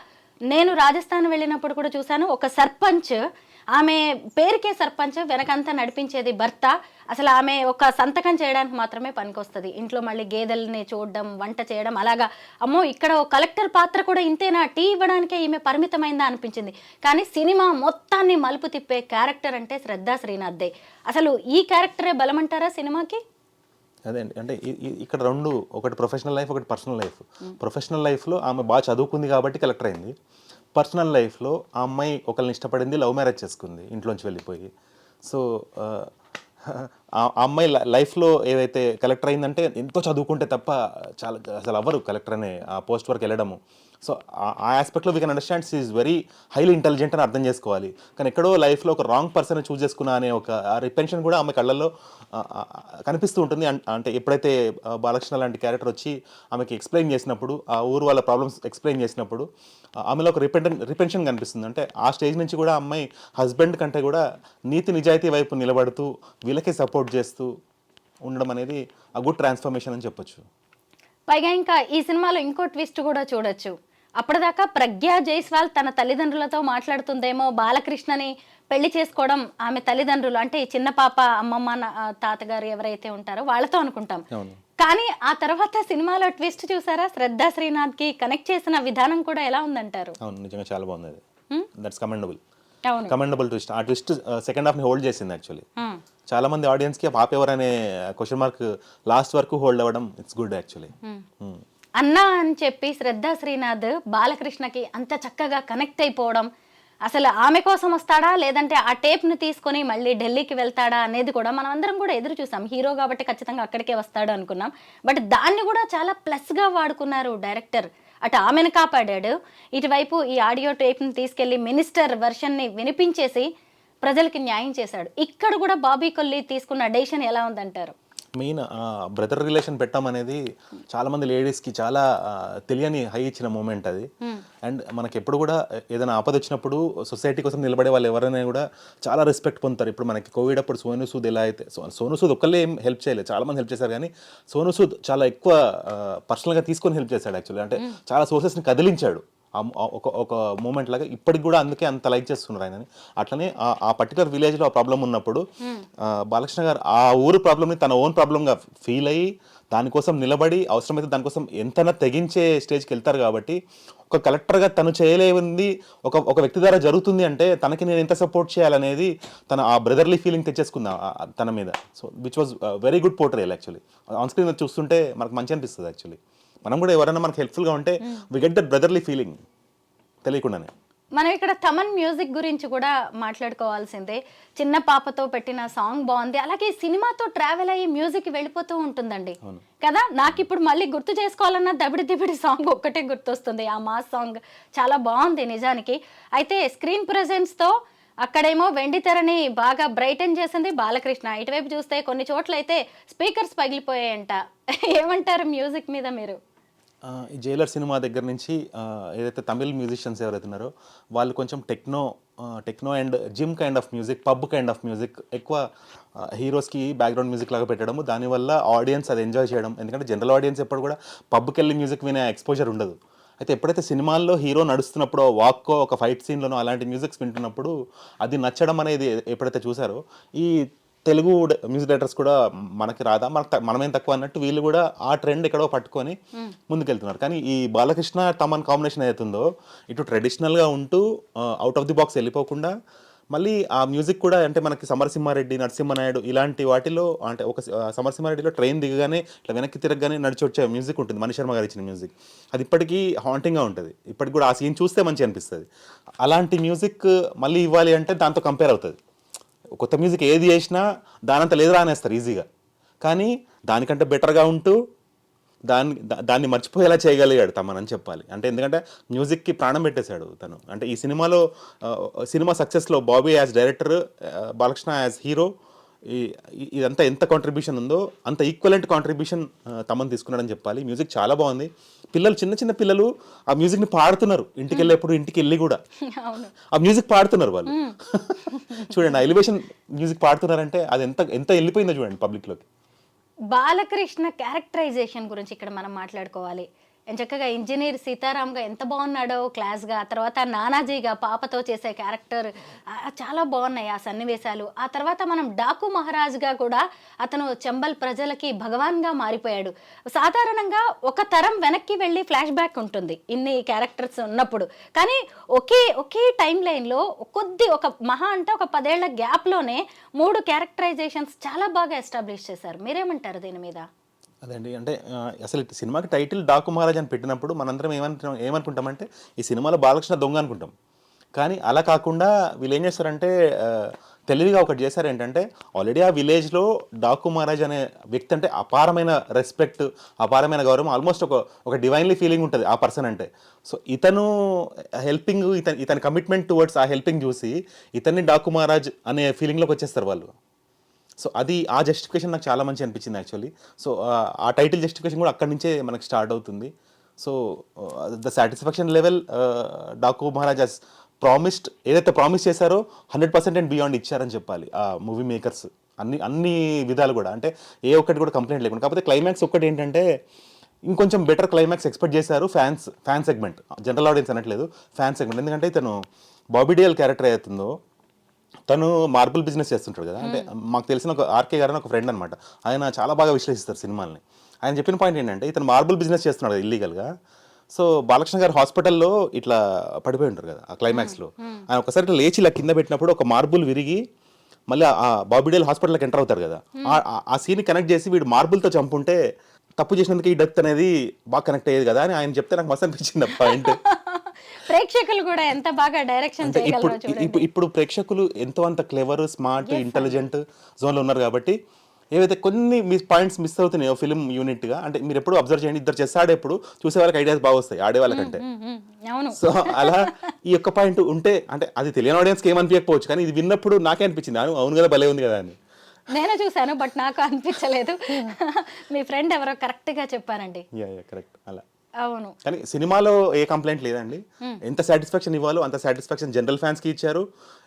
నేను రాజస్థాన్ వెళ్ళినప్పుడు కూడా చూశాను, ఒక సర్పంచ్, ఆమె పేరుకే సర్పంచ్, వెనకంతా నడిపించేది భర్త. అసలు ఆమె ఒక సంతకం చేయడానికి మాత్రమే పనికొస్తుంది, ఇంట్లో మళ్ళీ గేదెల్ని చూడడం, వంట చేయడం, అలాగా. అమ్మో ఇక్కడ ఒక కలెక్టర్ పాత్ర కూడా ఇంతేనా, టీ ఇవ్వడానికే ఈమె పరిమితమైందా అనిపించింది. కానీ సినిమా మొత్తాన్ని మలుపు తిప్పే క్యారెక్టర్ అంటే శ్రద్ధా శ్రీనాథ్దే. అసలు ఈ క్యారెక్టరే బలమంటారా సినిమాకి? అదే అండి, అంటే ఇక్కడ రెండు, ఒకటి ప్రొఫెషనల్ లైఫ్, ఒకటి పర్సనల్ లైఫ్. ప్రొఫెషనల్ లైఫ్లో ఆమె బాగా చదువుకుంది కాబట్టి కలెక్టర్ అయింది. పర్సనల్ లైఫ్లో ఆ అమ్మాయి ఒకరిని ఇష్టపడింది, లవ్ మ్యారేజ్ చేసుకుంది ఇంట్లోంచి వెళ్ళిపోయి. సో ఆ అమ్మాయి లైఫ్లో ఏవైతే కలెక్టర్ అయిందంటే ఎంతో చదువుకుంటే తప్ప చాలా అసలు అవ్వరు కలెక్టర్ అనే ఆ పోస్ట్ వరకు వెళ్ళడము. సో ఆ ఆస్పెక్ట్లో we can understand she is very highly intelligent అని అర్థం చేసుకోవాలి. కానీ ఎక్కడో లైఫ్లో ఒక రాంగ్ పర్సన్ చూస్ చేసుకున్నా అనే ఒక రిపెన్షన్ కూడా ఆమె కళ్ళల్లో కనిపిస్తూ ఉంటుంది. అంటే ఎప్పుడైతే బాలకృష్ణ లాంటి క్యారెక్టర్ వచ్చి ఆమెకి ఎక్స్ప్లెయిన్ చేసినప్పుడు, ఆ ఊరు వాళ్ళ ప్రాబ్లమ్స్ ఎక్స్ప్లెయిన్ చేసినప్పుడు ఆమెలో ఒక రిపెన్షన్ కనిపిస్తుంది. అంటే ఆ స్టేజ్ నుంచి కూడా అమ్మాయి హస్బెండ్ కంటే కూడా నీతి నిజాయితీ వైపు నిలబడుతూ వీళ్ళకే సపోర్ట్ చేస్తూ ఉండడం అనేది ఆ గుడ్ ట్రాన్స్ఫర్మేషన్ అని చెప్పొచ్చు. పైగా ఇంకా ఈ సినిమాలో ఇంకో ట్విస్ట్ కూడా చూడొచ్చు. అప్పటిదాకా ప్రజ్ఞా జైస్వాల్ తన తల్లిదండ్రులతో మాట్లాడుతుందేమో బాలకృష్ణని పెళ్లి చేసుకోవడం ఆమె తల్లిదండ్రులు, అంటే ఈ చిన్న పాప అమ్మమ్మ తాతగారు ఎవరైతే ఉంటారో వాళ్ళతో అనుకుంటాం. కానీ ఆ తర్వాత సినిమాలో ట్విస్ట్ చూసారా, శ్రద్ధా శ్రీనాథ్ కి కనెక్ట్ చేసిన విధానం కూడా ఎలా ఉందంటారు? అవును, నిజంగా చాలా బాగుంది అది. That's commendable twist. ఆ ట్విస్ట్ సెకండ్ హాఫ్ ని హోల్డ్ చేసింది యాక్చువల్లీ. చాలా మంది ఆడియన్స్ కి పాప ఎవరనే క్వశ్చన్ మార్క్ లాస్ట్ వరకు హోల్డ్ అవ్వడం ఇట్స్ గుడ్ యాక్చువల్లీ. అన్నా అని చెప్పి శ్రద్ధా శ్రీనాథ్ బాలకృష్ణకి అంత చక్కగా కనెక్ట్ అయిపోవడం, అసలు ఆమె కోసం వస్తాడా లేదంటే ఆ టేప్ను తీసుకొని మళ్ళీ ఢిల్లీకి వెళ్తాడా అనేది కూడా మనం అందరం కూడా ఎదురు చూసాం. హీరో కాబట్టి ఖచ్చితంగా అక్కడికే వస్తాడు అనుకున్నాం. బట్ దాన్ని కూడా చాలా ప్లస్గా వాడుకున్నారు డైరెక్టర్. అటు ఆమెను కాపాడాడు, ఇటువైపు ఈ ఆడియో టేప్ని తీసుకెళ్లి మినిస్టర్ వెర్షన్ని వినిపించేసి ప్రజలకి న్యాయం చేశాడు. ఇక్కడ కూడా బాబీ కొల్లి తీసుకున్న డెసిషన్ ఎలా ఉందంటారు? మెయిన్ బ్రదర్ రిలేషన్ పెట్టామనేది చాలా మంది లేడీస్కి చాలా తెలియని హై ఇచ్చిన మూమెంట్ అది. అండ్ మనకి ఎప్పుడు కూడా ఏదైనా ఆపద వచ్చినప్పుడు సొసైటీ కోసం నిలబడే వాళ్ళు ఎవరైనా కూడా చాలా రెస్పెక్ట్ పొందుతారు. ఇప్పుడు మనకి కోవిడ్ అప్పుడు సోను సూద్ ఎలా అయితే, సోను సూద్ ఒక్కళ్ళే ఏం హెల్ప్ చేయలేదు, చాలా మంది హెల్ప్ చేశారు. కానీ సోను సూద్ చాలా ఎక్కువ పర్సనల్గా తీసుకొని హెల్ప్ చేశాడు యాక్చువల్లీ. అంటే చాలా సోర్సెస్ని కదిలించాడు ఒక మూమెంట్ లాగా. ఇప్పటికి కూడా అందుకే అంత లైక్ చేస్తున్నారు ఆయనని. అట్లనే ఆ పర్టికులర్ విలేజ్లో ఆ ప్రాబ్లం ఉన్నప్పుడు బాలకృష్ణ గారు ఆ ఊరు ప్రాబ్లమ్ని తన ఓన్ ప్రాబ్లంగా ఫీల్ అయ్యి దానికోసం నిలబడి అవసరమైతే దానికోసం ఎంతైనా తెగించే స్టేజ్కి వెళ్తారు. కాబట్టి ఒక కలెక్టర్గా తను చేయలేనిది ఒక వ్యక్తి ద్వారా జరుగుతుంది అంటే తనకి నేను ఎంత సపోర్ట్ చేయాలనేది తన ఆ బ్రదర్లీ ఫీలింగ్ తెచ్చేసుకుందా తన మీద. So which was very good portrayal actually. On screen చూస్తుంటే మనకు మంచి అనిపిస్తుంది యాక్చువల్లీ. మనం కూడా ఎవరైనా మనకు హెల్ప్ఫుల్గా ఉంటే we get that brotherly feeling తెలియకుండానే. మనం ఇక్కడ తమన్ మ్యూజిక్ గురించి కూడా మాట్లాడుకోవాల్సిందే. చిన్న పాపతో పెట్టిన సాంగ్ బాగుంది, అలాగే సినిమాతో ట్రావెల్ అయ్యి మ్యూజిక్ వెళ్ళిపోతూ ఉంటుందండి కదా. నాకు ఇప్పుడు మళ్ళీ గుర్తు చేసుకోవాలన్నా దబిడి దిబిడి సాంగ్ ఒక్కటే గుర్తొస్తుంది, ఆ మాస్ సాంగ్ చాలా బాగుంది నిజానికి. అయితే స్క్రీన్ ప్రెజెన్స్తో అక్కడేమో వెండి తెరని బాగా బ్రైటన్ చేసింది బాలకృష్ణ. ఇటువైపు చూస్తే కొన్ని చోట్ల అయితే స్పీకర్స్ పగిలిపోయాయంట. ఏమంటారు మ్యూజిక్ మీద మీరు? ఈ జైలర్ సినిమా దగ్గర నుంచి ఏదైతే తమిళ్ మ్యూజిషియన్స్ ఎవరైతే ఉన్నారో వాళ్ళు కొంచెం techno and gym kind of music, pub kind of music ఎక్కువ హీరోస్కి బ్యాక్గ్రౌండ్ మ్యూజిక్ లాగా పెట్టడము, దానివల్ల ఆడియన్స్ అది ఎంజాయ్ చేయడం. ఎందుకంటే జనరల్ ఆడియన్స్ ఎప్పుడు కూడా పబ్కి వెళ్ళి మ్యూజిక్ వినే ఎక్స్పోజర్ ఉండదు. అయితే ఎప్పుడైతే సినిమాల్లో హీరో నడుస్తున్నప్పుడు వాక్కో ఒక ఫైట్ సీన్లోనో అలాంటి మ్యూజిక్స్ వింటున్నప్పుడు అది నచ్చడం అనేది ఎప్పుడైతే చూసారో ఈ తెలుగు మ్యూజిక్ డైరెక్టర్స్ కూడా మనకి రాదా, మనమేం తక్కువ అన్నట్టు వీళ్ళు కూడా ఆ ట్రెండ్ ఎక్కడో పట్టుకొని ముందుకెళ్తున్నారు. కానీ ఈ బాలకృష్ణ తమన్ కాంబినేషన్ అవుతుందో ఇటు ట్రెడిషనల్గా ఉంటూ అవుట్ ఆఫ్ ది బాక్స్ వెళ్ళిపోకుండా మళ్ళీ ఆ మ్యూజిక్ కూడా అంటే మనకి సమరసింహారెడ్డి, నరసింహనాయుడు ఇలాంటి వాటిలో అంటే ఒక సమరసింహారెడ్డిలో ట్రైన్ దిగగానే ఇట్లా వెనక్కి తిరగగానే నడిచి వచ్చే మ్యూజిక్ ఉంటుంది, మణిశర్మ గారు ఇచ్చిన మ్యూజిక్. అది ఇప్పటికీ హాంటింగ్గా ఉంటుంది, ఇప్పటికి కూడా ఆ సీన్ చూస్తే మంచి అనిపిస్తుంది. అలాంటి మ్యూజిక్ మళ్ళీ ఇవ్వాలి అంటే దాంతో కంపేర్ అవుతుంది. కొత్త మ్యూజిక్ ఏది చేసినా దానంత లేదు రానేస్తారు ఈజీగా, కానీ దానికంటే బెటర్గా ఉంటూ దాన్ని మర్చిపోయేలా చేయగలిగాడు తమన్ అని చెప్పాలి. అంటే ఎందుకంటే మ్యూజిక్కి ప్రాణం పెట్టేశాడు తను. అంటే ఈ సినిమాలో సినిమా సక్సెస్లో Bobby as director, Balakrishna as hero, ఇదంతా ఎంత కాంట్రిబ్యూషన్ ఉందో అంత ఈక్వలెంట్ కాంట్రిబ్యూషన్ తమన్ తీసుకున్నాడని చెప్పాలి. మ్యూజిక్ చాలా బాగుంది. పిల్లలు, చిన్న చిన్న పిల్లలు ఆ మ్యూజిక్ని పాడుతున్నారు, ఇంటికి వెళ్ళేప్పుడు, ఇంటికి వెళ్ళి కూడా ఆ మ్యూజిక్ పాడుతున్నారు వాళ్ళు. చూడండి, ఆ ఎలివేషన్ మ్యూజిక్ పాడుతున్నారంటే అది ఎంత ఎంత వెళ్ళిపోయిందో చూడండి పబ్లిక్లోకి. బాలకృష్ణ క్యారెక్టరైజేషన్ గురించి ఇక్కడ మనం మాట్లాడుకోవాలి. చక్కగా ఇంజనీర్ సీతారాంగా ఎంత బాగున్నాడో క్లాస్గా, తర్వాత నానాజీగా పాపతో చేసే క్యారెక్టర్ చాలా బాగున్నాయి ఆ సన్నివేశాలు. ఆ తర్వాత మనం డాకు మహారాజ్గా కూడా అతను చంబల్ ప్రజలకి భగవాన్గా మారిపోయాడు. సాధారణంగా ఒక తరం వెనక్కి వెళ్ళి ఫ్లాష్ బ్యాక్ ఉంటుంది ఇన్ని క్యారెక్టర్స్ ఉన్నప్పుడు, కానీ ఒకే టైం లైన్లో ఒక మహా అంటే ఒక 10 ఏళ్ల గ్యాప్లోనే 3 క్యారెక్టరైజేషన్స్ చాలా బాగా ఎస్టాబ్లిష్ చేశారు. మీరేమంటారు దీని మీద? అదండి, అంటే అసలు సినిమాకి టైటిల్ డాకు మహారాజ్ అని పెట్టినప్పుడు మనందరం ఏమనుకుంటామంటే ఈ సినిమాలో బాలకృష్ణ దొంగ అనుకుంటాం. కానీ అలా కాకుండా వీళ్ళు ఏం చేస్తారంటే తెలివిగా ఒకటి చేశారు. ఏంటంటే ఆల్రెడీ ఆ విలేజ్లో డాకు మహారాజ్ అనే వ్యక్తి అంటే అపారమైన రెస్పెక్ట్, అపారమైన గౌరవం, ఆల్మోస్ట్ ఒక డివైన్లీ ఫీలింగ్ ఉంటుంది ఆ పర్సన్ అంటే. సో ఇతను హెల్పింగ్, ఇతని కమిట్మెంట్ టువర్డ్స్ ఆ హెల్పింగ్ చూసి ఇతన్ని డాకు మహారాజ్ అనే ఫీలింగ్లోకి వచ్చేస్తారు వాళ్ళు. సో అది ఆ జస్టిఫికేషన్ నాకు చాలా మంచి అనిపించింది యాక్చువల్లీ. సో ఆ టైటిల్ జస్టిఫికేషన్ కూడా అక్కడి నుంచే మనకు స్టార్ట్ అవుతుంది. So the satisfaction level Daaku Maharaj has promised, ఏదైతే ప్రామిస్ చేశారో 100% అండ్ బియాండ్ ఇచ్చారని చెప్పాలి ఆ మూవీ మేకర్స్. అన్ని విధాలు కూడా, అంటే ఏ ఒక్కటి కూడా కంప్లైంట్ లేకుండా. కాకపోతే క్లైమాక్స్ ఒక్కటి ఏంటంటే ఇంకొంచెం బెటర్ క్లైమాక్స్ ఎక్స్పెక్ట్ చేశారు ఫ్యాన్ సెగ్మెంట్, జనరల్ ఆడియన్స్ అనట్లేదు, ఫ్యాన్ సెగ్మెంట్. ఎందుకంటే ఇతను బాబీ డియోల్ క్యారెక్టర్ అవుతుందో తను మార్బుల్ బిజినెస్ చేస్తుంటాడు కదా. అంటే మాకు తెలిసిన ఒక ఆర్కే గారు అని ఒక ఫ్రెండ్ అనమాట, ఆయన చాలా బాగా విశ్లేషిస్తారు సినిమాల్ని. ఆయన చెప్పిన పాయింట్ ఏంటంటే ఇతను మార్బుల్ బిజినెస్ చేస్తున్నాడు ఇల్లీగల్గా. సో బాలకృష్ణ గారు హాస్పిటల్లో ఇట్లా పడిపోయి ఉంటారు కదా ఆ క్లైమాక్స్లో. ఆయన ఒకసారి ఇట్లా లేచి ఇలా కింద పెట్టినప్పుడు ఒక మార్బుల్ విరిగి మళ్ళీ ఆ బాబీ డియోల్ హాస్పిటల్కి ఎంటర్ అవుతారు కదా, ఆ సీన్ కనెక్ట్ చేసి వీడు మార్బుల్తో చంపుంటే తప్పు చేసినందుకు ఈ డెత్ అనేది బాగా కనెక్ట్ అయ్యేది కదా అని ఆయన చెప్తే నాకు మస్తు అనిపించింది ఆ పాయింట్. ప్రేక్షకులు కూడా ఎంత బాగా డైరెక్షన్ చేయగలరో చూడండి. ఇప్పుడు ప్రేక్షకులు ఎంతో అంత క్లెవర్, స్మార్ట్, ఇంటెలిజెంట్ జోన్లో ఉన్నారు కాబట్టి ఏవైతే కొన్ని పాయింట్స్ మిస్ అవుతున్నాయో ఫిలిం యూనిట్గా, అంటే మీరు ఎప్పుడు అబ్జర్వ్ చేయండి, ఇద్దరు చెస్ ఆడేప్పుడు చూసే వాళ్ళకి ఐడియాస్ బాగా వస్తాయి ఆడే వాళ్ళకంటే. సో అలా ఈ ఒక్క పాయింట్ ఉంటే, అంటే అది తెలియని ఆడియన్స్కి ఏమనిపించకపోవచ్చు, కానీ ఇది విన్నప్పుడు నాకే అనిపించింది అవును కదా భలే ఉంది కదా అని. నేను చూసాను బట్ నాకు అనిపించలేదు. మీ ఫ్రెండ్ ఎవరో కరెక్ట్గా చెప్పారండి. కరెక్ట్ అలా. అవును, కానీ సినిమాలో ఏ కంప్లైంట్ లేదండి. ఎంత సాటిస్ఫాక్షన్ ఇవ్వాలో అంత సాటిస్ఫాక్షన్ జనరల్ ఫ్యాన్స్కి ఇచ్చారు.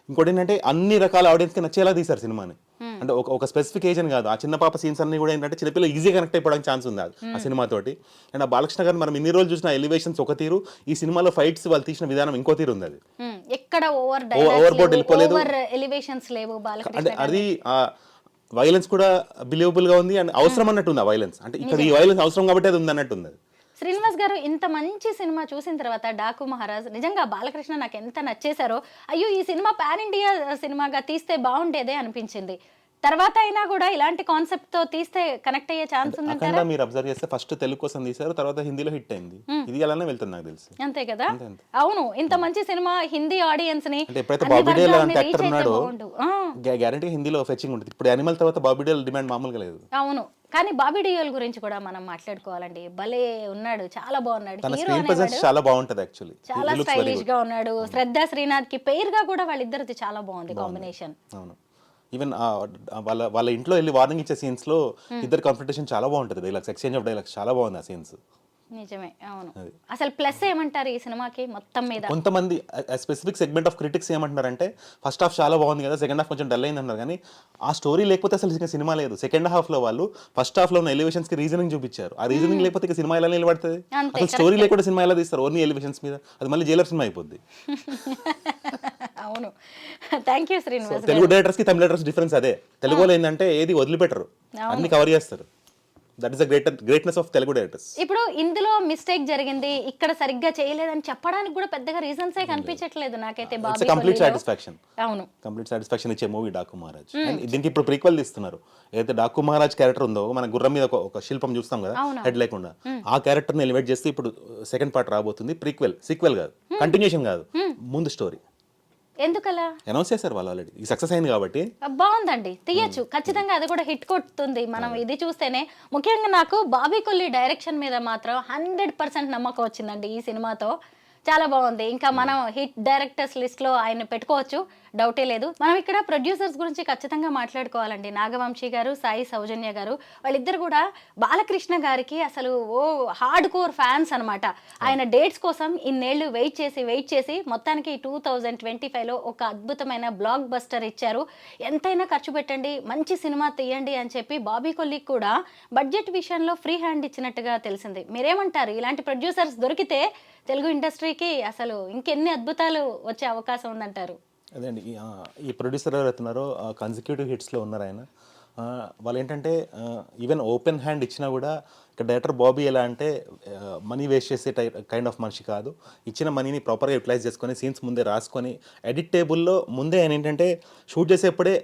ఇంకోటి ఏంటంటే అన్ని రకాల ఆడియన్స్కి నచ్చేలా తీశారు సినిమాని. అంటే ఒక స్పెసిఫిక్ ఏజ్ అని కాదు, ఆ చిన్న పాప సీన్స్ అన్ని కూడా ఏంటంటే చిన్నపిల్లలు ఈజీగా కనెక్ట్ అయిపోవడానికి ఛాన్స్ ఉంది ఆ సినిమాతోటి. అండ్ ఆ బాలకృష్ణ గారు మనం ఇన్ని రోజులు చూసిన ఎలివేషన్స్ ఒక తీరు, ఈ సినిమాలో ఫైట్స్ వాళ్ళు తీసిన విధానం ఇంకో తీరు ఉంది. అది ఎక్కడ ఓవర్ బోర్డ్ వెళ్ళిపోలేదు, ఎలివేషన్స్ లేవు. అంటే అది వైలెన్స్ కూడా బిలీవబుల్ గా ఉంది అండ్ అవసరం అన్నట్టు ఉంది ఆ వైలెన్స్. అంటే ఇక్కడ ఈ వైలెన్స్ అవసరం కాబట్టి అది ఉంది అన్నట్టు ఉంది. శ్రీనివాస్ గారు, ఇంత మంచి సినిమా చూసిన తర్వాత డాకు మహారాజ్ నిజంగా బాలకృష్ణ నాకు ఎంత నచ్చేశారో, అయ్యో ఈ సినిమా పాన్ ఇండియా సినిమాగా తీస్తే బాగుండేదే అనిపించింది. తర్వాత అయినా కూడా ఇలాంటి కాన్సెప్ట్ తో తీస్తే కనెక్ట్ అయ్యే ఛాన్స్ ఉందంటారా? మీరు అబ్జర్వ్ చేస్తే ఫస్ట్ తెలుగు కోసం తీశారు, తర్వాత హిందీలో హిట్ అయింది. ఇది అలానే వెళ్తుంది నాకు తెలిసి. అంతే కదా. అవును, ఇంత మంచి సినిమా హిందీ ఆడియన్స్ ని, అంటే ఎప్పుడైతే బాబీ డియోల్ లాంటి యాక్టర్ ఉన్నాడో గ్యారంటీ హిందీలో ఫెచింగ్ ఉంటుంది. ఇప్పుడు యానిమల్ తర్వాత బాబీ డియోల్ డిమాండ్ మామూలుగా లేదు. అవును, కానీ బాబీ డియోల్ గురించి కూడా మనం మాట్లాడుకోవాలండి. భలే ఉన్నాడు, చాలా బాగున్నాడు. చాలా బాగుంటది యాక్చువల్లీ, చాలా స్టైలిష్ గా ఉన్నాడు. శ్రద్ధ శ్రీనాథ్ కి పెయిర్ గా కూడా వాళ్ళిద్దరిది చాలా బాగుంది కాంబినేషన్. అవును, ఈవెన్ వాళ్ళ ఇంట్లో వెళ్ళి వార్నింగ్ ఇచ్చే సీన్స్ లో ఇద్దరు కాన్ఫ్రంటేషన్ చాలా బాగుంటది. డైలాగ్స్, ఎక్స్చేంజ్ ఆఫ్ డైలాగ్స్ చాలా బాగుంది ఆ సీన్స్. నిజమే. అవును, అసలు ప్లస్ ఏమంటారు ఈ సినిమాకి మొత్తం మీద? కొంతమంది స్పెసిఫిక్ సెగ్మెంట్ ఆఫ్ క్రిటిక్స్ ఏమంటున్నారంటే ఫస్ట్ హాఫ్ చాలా బాగుంది కదా, సెకండ్ హాఫ్ కొంచెం డల్ అయింది అన్నారు. కానీ ఆ స్టోరీ లేకపోతే అసలు సినిమా లేదు. సెకండ్ హాఫ్ లో వాళ్ళు ఫస్ట్ హాఫ్ లో ఉన్న ఎలివేషన్స్ కి రీజనింగ్ చూపించారు. ఆ రీజనింగ్ లేకపోతే ఇక సినిమా ఎలా నిలబడుతుంది? అసలు స్టోరీ లేకుండా సినిమా ఎలా తీస్తారు? ఓన్లీ ఎలివేషన్స్ మీద, అది మళ్ళీ జైలర్ సినిమా అయిపోద్ది. అవును, thank you Srinivas. Telugu directors కి తమిళ డైరెక్టర్స్ డిఫరెన్స్ అదే. తెలుగులో ఏంటంటే ఏది వదిలిపెట్టరు, అన్ని కవర్ చేస్తారు. That is the greatness of Telugu directors. ఇప్పుడు ఇందులో మిస్టేక్ జరిగింది, ఇక్కడ సరిగ్గా చేయలేదని చెప్పడానికి కూడా పెద్దగా రీజన్సే కనిపించట్లేదు నాకైతే. బాబీ కంప్లీట్ సాటిస్ఫాక్షన్, అవును, కంప్లీట్ సాటిస్ఫాక్షన్ ఇచ్చే మూవీ డాకు మహారాజ్. అండ్ దీనికి ఇప్పుడు ప్రీక్వెల్ తీస్తున్నారు. ఏదైతే డాకు మహారాజ్ క్యారెక్టర్ ఉందో, మన గుర్రం మీద ఒక శిల్పం చూస్తాం కదా హెడ్ లేకుండా, ఆ క్యారెక్టర్ ని ఎలివేట్ చేస్తే ఇప్పుడు సెకండ్ పార్ట్ రాబోతుంది. సీక్వెల్ కాదు, కంటిన్యూషన్ కాదు, ముందు స్టోరీ. ఎందుకలా అనౌన్స్ చేశారు వాళ్ళు ఆల్రెడీ, ఈ సక్సెస్ అయింది కాబట్టి. బాగుందండి, తీయచ్చు ఖచ్చితంగా, అది కూడా హిట్ కొడుతుంది. మనం ఇది చూస్తేనే. ముఖ్యంగా నాకు బాబీ కొల్లి డైరెక్షన్ మీద మాత్రం 100% నమ్మకం వచ్చిందండి ఈ సినిమాతో. చాలా బాగుంది. ఇంకా మనం హిట్ డైరెక్టర్స్ లిస్ట్ లో ఆయన పెట్టుకోవచ్చు, డౌటే లేదు. మనం ఇక్కడ ప్రొడ్యూసర్స్ గురించి ఖచ్చితంగా మాట్లాడుకోవాలండి. నాగవంశీ గారు, సాయి సౌజన్య గారు, వాళ్ళిద్దరు కూడా బాలకృష్ణ గారికి అసలు హార్డ్ కోర్ ఫ్యాన్స్ అనమాట. ఆయన డేట్స్ కోసం ఇన్నేళ్లు వెయిట్ చేసి మొత్తానికి 2025లో ఒక అద్భుతమైన బ్లాక్ బస్టర్ ఇచ్చారు. ఎంతైనా ఖర్చు పెట్టండి, మంచి సినిమా తీయండి అని చెప్పి బాబీ కొల్లికి కూడా బడ్జెట్ విషయంలో ఫ్రీ హ్యాండ్ ఇచ్చినట్టుగా తెలిసింది. మీరేమంటారు? ఇలాంటి ప్రొడ్యూసర్స్ దొరికితే తెలుగు ఇండస్ట్రీకి అసలు ఇంకెన్ని అద్భుతాలు వచ్చే అవకాశం ఉందంటారు? అదే అండి, ఈ ప్రొడ్యూసర్ ఎవరైతే ఉన్నారో కన్సిక్యూటివ్ హిట్స్లో ఉన్నారు ఆయన. వాళ్ళు ఏంటంటే ఈవెన్ ఓపెన్ హ్యాండ్ ఇచ్చినా కూడా, ఇక్కడ డైరెక్టర్ బాబీ ఎలా అంటే మనీ వేస్ట్ చేసే కైండ్ ఆఫ్ మనిషి కాదు. ఇచ్చిన మనీని ప్రాపర్గా యూటిలైజ్ చేసుకొని సీన్స్ ముందే రాసుకొని ఎడిట్ టేబుల్లో ముందే ఆయన ఏంటంటే షూట్ చేసేప్పుడే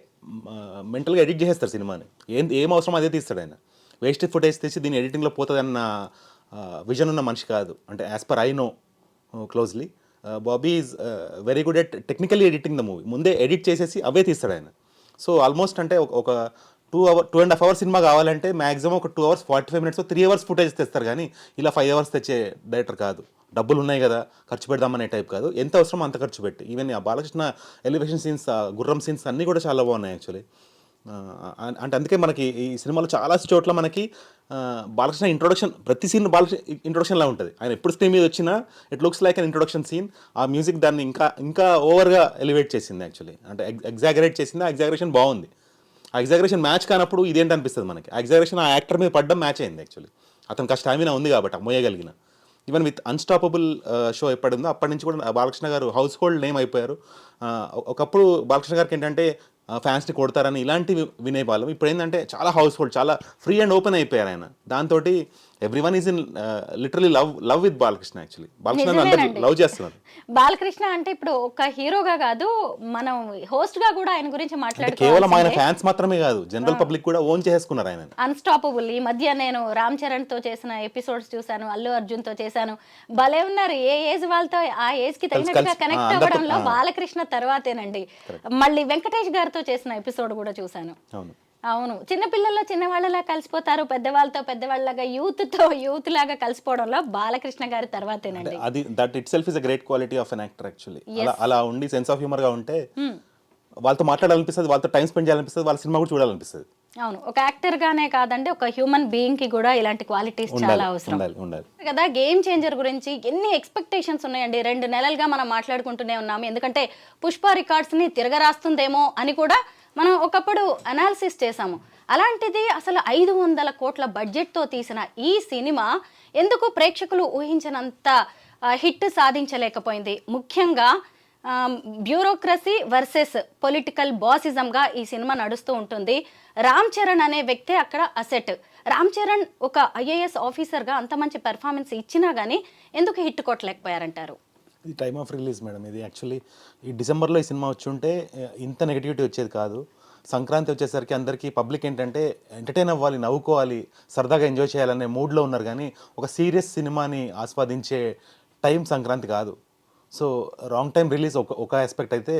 మెంటల్గా ఎడిట్ చేసేస్తారు సినిమాని. ఏం అవసరం అదే తీస్తాడు ఆయన. వేస్ట్ ఫుటేజ్ తీసి దీని ఎడిటింగ్లో పోతుంది అన్న విజన్ ఉన్న మనిషి కాదు. అంటే as per I know closely, Bobby is very good at technically editing the movie. ముందే ఎడిట్ చేసేసి అవే తీస్తాడు ఆయన. సో ఆల్మోస్ట్ అంటే ఒక 2.5 hours సినిమా కావాలంటే మ్యాక్సిమం ఒక 2 hours 45 minutes 3 hours ఫుటేజ్ తెస్తారు, కానీ ఇలా 5 hours తెచ్చే డైరెక్టర్ కాదు. డబ్బులు ఉన్నాయి కదా ఖర్చు పెడదామనే టైప్ కాదు, ఎంత అవసరం అంత ఖర్చు పెట్టి. ఈవెన్ ఆ బాలకృష్ణ ఎలివేషన్ సీన్స్, గుర్రం సీన్స్ అన్నీ కూడా చాలా బాగున్నాయి యాక్చువల్లీ. అంటే అందుకే మనకి ఈ సినిమాలో చాలా చోట్ల మనకి బాలకృష్ణ ఇంట్రొడక్షన్, ప్రతి సీన్ బాలకృష్ణ ఇంట్రొడక్షన్లా ఉంటుంది. ఆయన ఎప్పుడు స్క్రీన్ మీద వచ్చినా it looks like an introduction scene. ఆ మ్యూజిక్ దాన్ని ఇంకా ఓవర్గా ఎలివేట్ చేసింది యాక్చువల్లీ. అంటే ఎగ్జాగరేట్ చేసింది. ఆ ఎగ్జాగరేషన్ బాగుంది. ఆ ఎగ్జాగరేషన్ మ్యాచ్ కానప్పుడు ఇదేంటి అనిపిస్తుంది మనకి. ఆ ఎగ్జాగరేషన్ ఆ యాక్టర్ మీద పడ్డం మ్యాచ్ అయింది యాక్చువల్లీ. అతనికి స్టామినా ఉంది కాబట్టి మోయగలిగిన. ఈవెన్ విత్ అన్స్టాపబుల్ షో ఎప్పుడుందో అప్పటి నుంచి కూడా బాలకృష్ణ గారు హౌస్ హోల్డ్ నేమ్ అయిపోయారు. ఒకప్పుడు బాలకృష్ణ గారికి ఏంటంటే ఫ్యాన్స్ని కొడతారని ఇలాంటివి వినేవాళ్ళం. ఇప్పుడు ఏంటంటే చాలా హౌస్ హోల్డ్, చాలా ఫ్రీ అండ్ ఓపెన్ అయిపోయారు ఆయన. దాంతో everyone is in literally love with Balakrishna. Actually Balakrishna అందరూ లవ్ చేస్తున్నారు. బాలకృష్ణ అంటే ఇప్పుడు ఒక హీరోగా కాదు, మనం హోస్ట్ గా కూడా ఆయన గురించి మాట్లాడుకోవాలి. కేవలం ఆయన ఫ్యాన్స్ మాత్రమే కాదు, జనరల్ పబ్లిక్ కూడా ఓన్ చేసుకున్నారు ఆయన. అన్స్టాపబుల్. ఈ మధ్య నేను రామ్ చరణ్ తో చేసిన ఎపిసోడ్స్ చూసాను, అల్లు అర్జున్ తో చేశాను. భలే ఉన్నారు. ఏ ఏజ్ వాళ్ళతో ఆ ఏజ్ కి తగినట్టుగా కనెక్ట్ అవ్వడంలో బాలకృష్ణ తర్వాతేనండి. మళ్ళీ వెంకటేష్ గారితో చేసిన ఎపిసోడ్ కూడా చూసాను. అవును, చిన్నపిల్లల్లో చిన్నవాళ్ళలా కలిసిపోతారు, పెద్దవాళ్ళతో పెద్దవాళ్ళలాగా, యూత్ లాగా కలిసిపోవడంలో బాలకృష్ణ గారి తర్వాతేనండి. అది that it self is a great quality of an actor actually. అలా ఉండి సెన్స్ ఆఫ్ హ్యూమర్ గా ఉంటే వాళ్ళతో మాట్లాడాలనిపిస్తుంది, వాళ్ళతో టైం స్పెండ్ చేయాలనిపిస్తుంది, వాళ్ళ సినిమా కూడా చూడాలనిపిస్తుంది. అవును, ఒక యాక్టర్ గానే కాదండి, ఒక హ్యూమన్ బీయింగ్ కి కూడా ఇలాంటి క్వాలిటీస్ చాలా అవసరం కదా. గేమ్ చేంజర్ గురించి ఎన్ని ఎక్స్పెక్టేషన్స్ ఉన్నాయండి. 2 నెలలుగా మనం మాట్లాడుకుంటూనే ఉన్నాము. ఎందుకంటే పుష్ప రికార్డ్స్ ని తిరగరాస్తుందేమో అని కూడా మనం ఒకప్పుడు అనాలిసిస్ చేసాము. అలాంటిది అసలు 500 కోట్ల బడ్జెట్తో తీసిన ఈ సినిమా ఎందుకు ప్రేక్షకులు ఊహించినంత హిట్ సాధించలేకపోయింది? ముఖ్యంగా బ్యూరోక్రసీ వర్సెస్ పొలిటికల్ బాసిజంగా ఈ సినిమా నడుస్తూ ఉంటుంది. రామ్ చరణ్ అనే వ్యక్తే అక్కడ అసెట్. రామ్ చరణ్ ఒక IAS ఆఫీసర్గా అంత మంచి పెర్ఫార్మెన్స్ ఇచ్చినా కానీ ఎందుకు హిట్ కొట్టలేకపోయారంటారు? ఇది టైమ్ ఆఫ్ రిలీజ్ మేడం. ఇది యాక్చువల్లీ ఈ డిసెంబర్లో ఈ సినిమా వచ్చి ఉంటే ఇంత నెగిటివిటీ వచ్చేది కాదు. సంక్రాంతి వచ్చేసరికి అందరికీ పబ్లిక్ ఏంటంటే ఎంటర్టైన్ అవ్వాలి, నవ్వుకోవాలి, సరదాగా ఎంజాయ్ చేయాలనే మూడ్లో ఉన్నారు, కానీ ఒక సీరియస్ సినిమాని ఆస్వాదించే టైం సంక్రాంతి కాదు. సో రాంగ్ టైం రిలీజ్ ఒక ఆస్పెక్ట్ అయితే,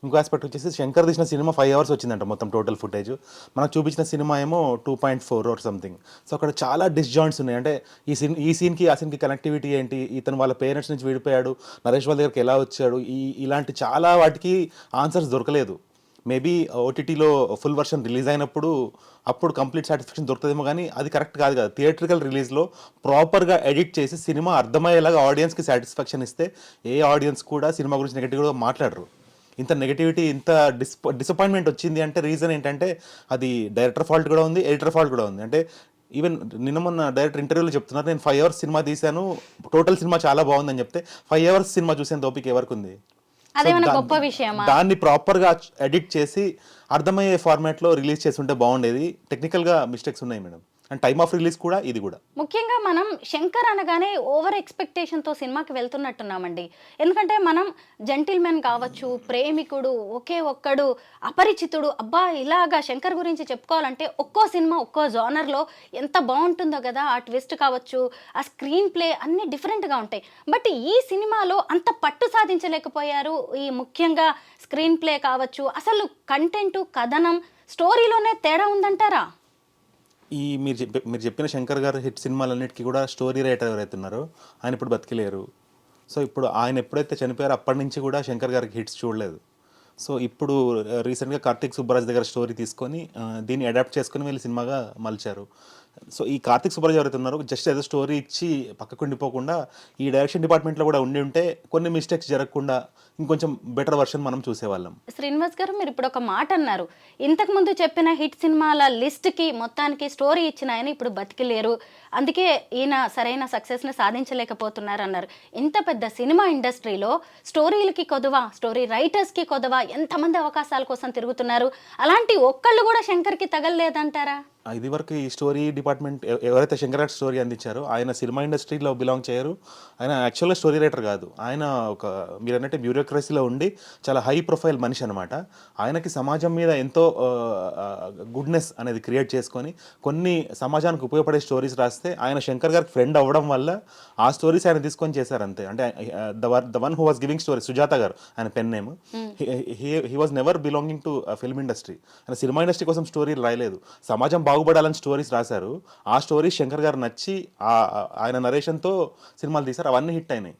ఇంకో ఆస్పెక్ట్ వచ్చేసి శంకర్ తీసిన సినిమా 5 hours వచ్చిందంట మొత్తం టోటల్ ఫుటేజ్. మనకు చూపించిన సినిమా ఏమో 2.4 or సంథింగ్. సో అక్కడ చాలా డిస్జాయింట్స్ ఉన్నాయి. అంటే ఈ సీన్కి ఆ సీన్కి కనెక్టివిటీ ఏంటి, ఇతను వాళ్ళ పేరెంట్స్ నుంచి విడిపోయాడు, నరేష్ వాళ్ళ దగ్గరికి ఎలా వచ్చాడు, ఇలాంటి చాలా వాటికి ఆన్సర్స్ దొరకలేదు. మేబీ OTTలో ఫుల్ వర్షన్ రిలీజ్ అయినప్పుడు అప్పుడు కంప్లీట్ సాటిస్ఫాక్షన్ దొరుకుతుందేమో, కానీ అది కరెక్ట్ కాదు కదా. థియేట్రికల్ రిలీజ్లో ప్రాపర్గా ఎడిట్ చేసి సినిమా అర్థమయ్యేలాగా ఆడియన్స్కి సాటిస్ఫాక్షన్ ఇస్తే ఏ ఆడియన్స్ కూడా సినిమా గురించి నెగిటివ్గా మాట్లాడరు. ఇంత నెగిటివిటీ, ఇంత డిసప్పాయింట్మెంట్ వచ్చింది అంటే రీజన్ ఏంటంటే అది డైరెక్టర్ ఫాల్ట్ కూడా ఉంది, ఎడిటర్ ఫాల్ట్ కూడా ఉంది. అంటే ఈవెన్ నిన్న మొన్న డైరెక్టర్ ఇంటర్వ్యూలో చెప్తున్నారు, నేను 5 hours సినిమా తీశాను, టోటల్ సినిమా చాలా బాగుందని చెప్తే 5 hours సినిమా చూసేంత ఓపిక ఎవరికి ఉంది? గొప్ప విషయం. దాన్ని ప్రాపర్గా ఎడిట్ చేసి అర్థమయ్యే ఫార్మాట్లో రిలీజ్ చేసి ఉంటే బాగుండేది. టెక్నికల్గా మిస్టేక్స్ ఉన్నాయి madam. And time of release కూడా ఇది కూడా. ముఖ్యంగా మనం శంకర్ అనగానే ఓవర్ ఎక్స్పెక్టేషన్తో సినిమాకి వెళ్తున్నట్టున్నామండి. ఎందుకంటే మనం జెంటిల్మెన్ కావచ్చు, ప్రేమికుడు, ఒకే ఒక్కడు, అపరిచితుడు, అబ్బా ఇలాగా శంకర్ గురించి చెప్పుకోవాలంటే ఒక్కో సినిమా ఒక్కో జానర్లో ఎంత బాగుంటుందో కదా. ఆ ట్విస్ట్ కావచ్చు, ఆ స్క్రీన్ ప్లే అన్నీ డిఫరెంట్గా ఉంటాయి. బట్ ఈ సినిమాలో అంత పట్టు సాధించలేకపోయారు. ఈ ముఖ్యంగా స్క్రీన్ ప్లే కావచ్చు, అసలు కంటెంట్, కథనం, స్టోరీలోనే తేడా ఉందంటారా? ఈ మీరు చెప్పిన శంకర్ గారు హిట్ సినిమాలన్నిటికీ కూడా స్టోరీ రైటర్ ఎవరైతే ఉన్నారో ఆయన ఇప్పుడు బతికిలేరు. సో ఇప్పుడు ఆయన ఎప్పుడైతే చనిపోయారో అప్పటి నుంచి కూడా శంకర్ గారికి హిట్స్ చూడలేదు. సో ఇప్పుడు రీసెంట్గా కార్తిక్ సుబ్బరాజ్ దగ్గర స్టోరీ తీసుకొని దీన్ని అడాప్ట్ చేసుకొని వీళ్ళు సినిమాగా మలిచారు. సో ఈ కార్తిక్ సుబ్బరాజ్ ఎవరైతే ఉన్నారో జస్ట్ ఏదో స్టోరీ ఇచ్చి పక్కకు ఉండిపోకుండా ఈ డైరెక్షన్ డిపార్ట్మెంట్లో కూడా ఉండి ఉంటే కొన్ని మిస్టేక్స్ జరగకుండా ఇంకొంచెం బెటర్ వర్షన్ మనం చూసేవాళ్ళం. శ్రీనివాస్ గారు, మీరు ఇప్పుడు ఒక మాట అన్నారు, ఇంతకు ముందు చెప్పిన హిట్ సినిమాల లిస్ట్కి మొత్తానికి స్టోరీ ఇచ్చిన ఆయన ఇప్పుడు బతికిలేరు, అందుకే ఈయన సరైన సక్సెస్ని సాధించలేకపోతున్నారు అన్నారు. ఇంత పెద్ద సినిమా ఇండస్ట్రీలో స్టోరీలకి కొదవా, స్టోరీ రైటర్స్కి కొదవా, ఎంతమంది అవకాశాల కోసం తిరుగుతున్నారు. అలాంటి ఒక్కళ్ళు కూడా శంకర్కి తగలలేదంటారా? ఇది వరకు ఈ స్టోరీ డిపార్ట్మెంట్ ఎవరైతే శంకర్ గారు స్టోరీ అందించారో ఆయన సినిమా ఇండస్ట్రీలో బిలాంగ్ చేయరు. ఆయన యాక్చువల్గా స్టోరీ రైటర్ కాదు. ఆయన ఒక మీరు అన్నట్టు బ్యూరోక్రసీలో ఉండి చాలా హై ప్రొఫైల్ మనిషి అనమాట. ఆయనకి సమాజం మీద ఎంతో గుడ్నెస్ అనేది క్రియేట్ చేసుకొని కొన్ని సమాజానికి ఉపయోగపడే స్టోరీస్ రాస్తే ఆయన శంకర్ గారికి ఫ్రెండ్ అవ్వడం వల్ల ఆ స్టోరీస్ ఆయన తీసుకొని చేశారు అంతే. అంటే the one who was giving story Sujatha గారు ఆయన pen name. He was never belonging to film industry. ఆయన సినిమా ఇండస్ట్రీ కోసం స్టోరీలు రాయలేదు, సమాజం బాగుపడాలని స్టోరీస్ రాశారు. ఆ స్టోరీస్ శంకర్ గారు నచ్చి ఆయన నరేషన్తో సినిమాలు తీశారు, అవన్నీ హిట్ అయినాయి.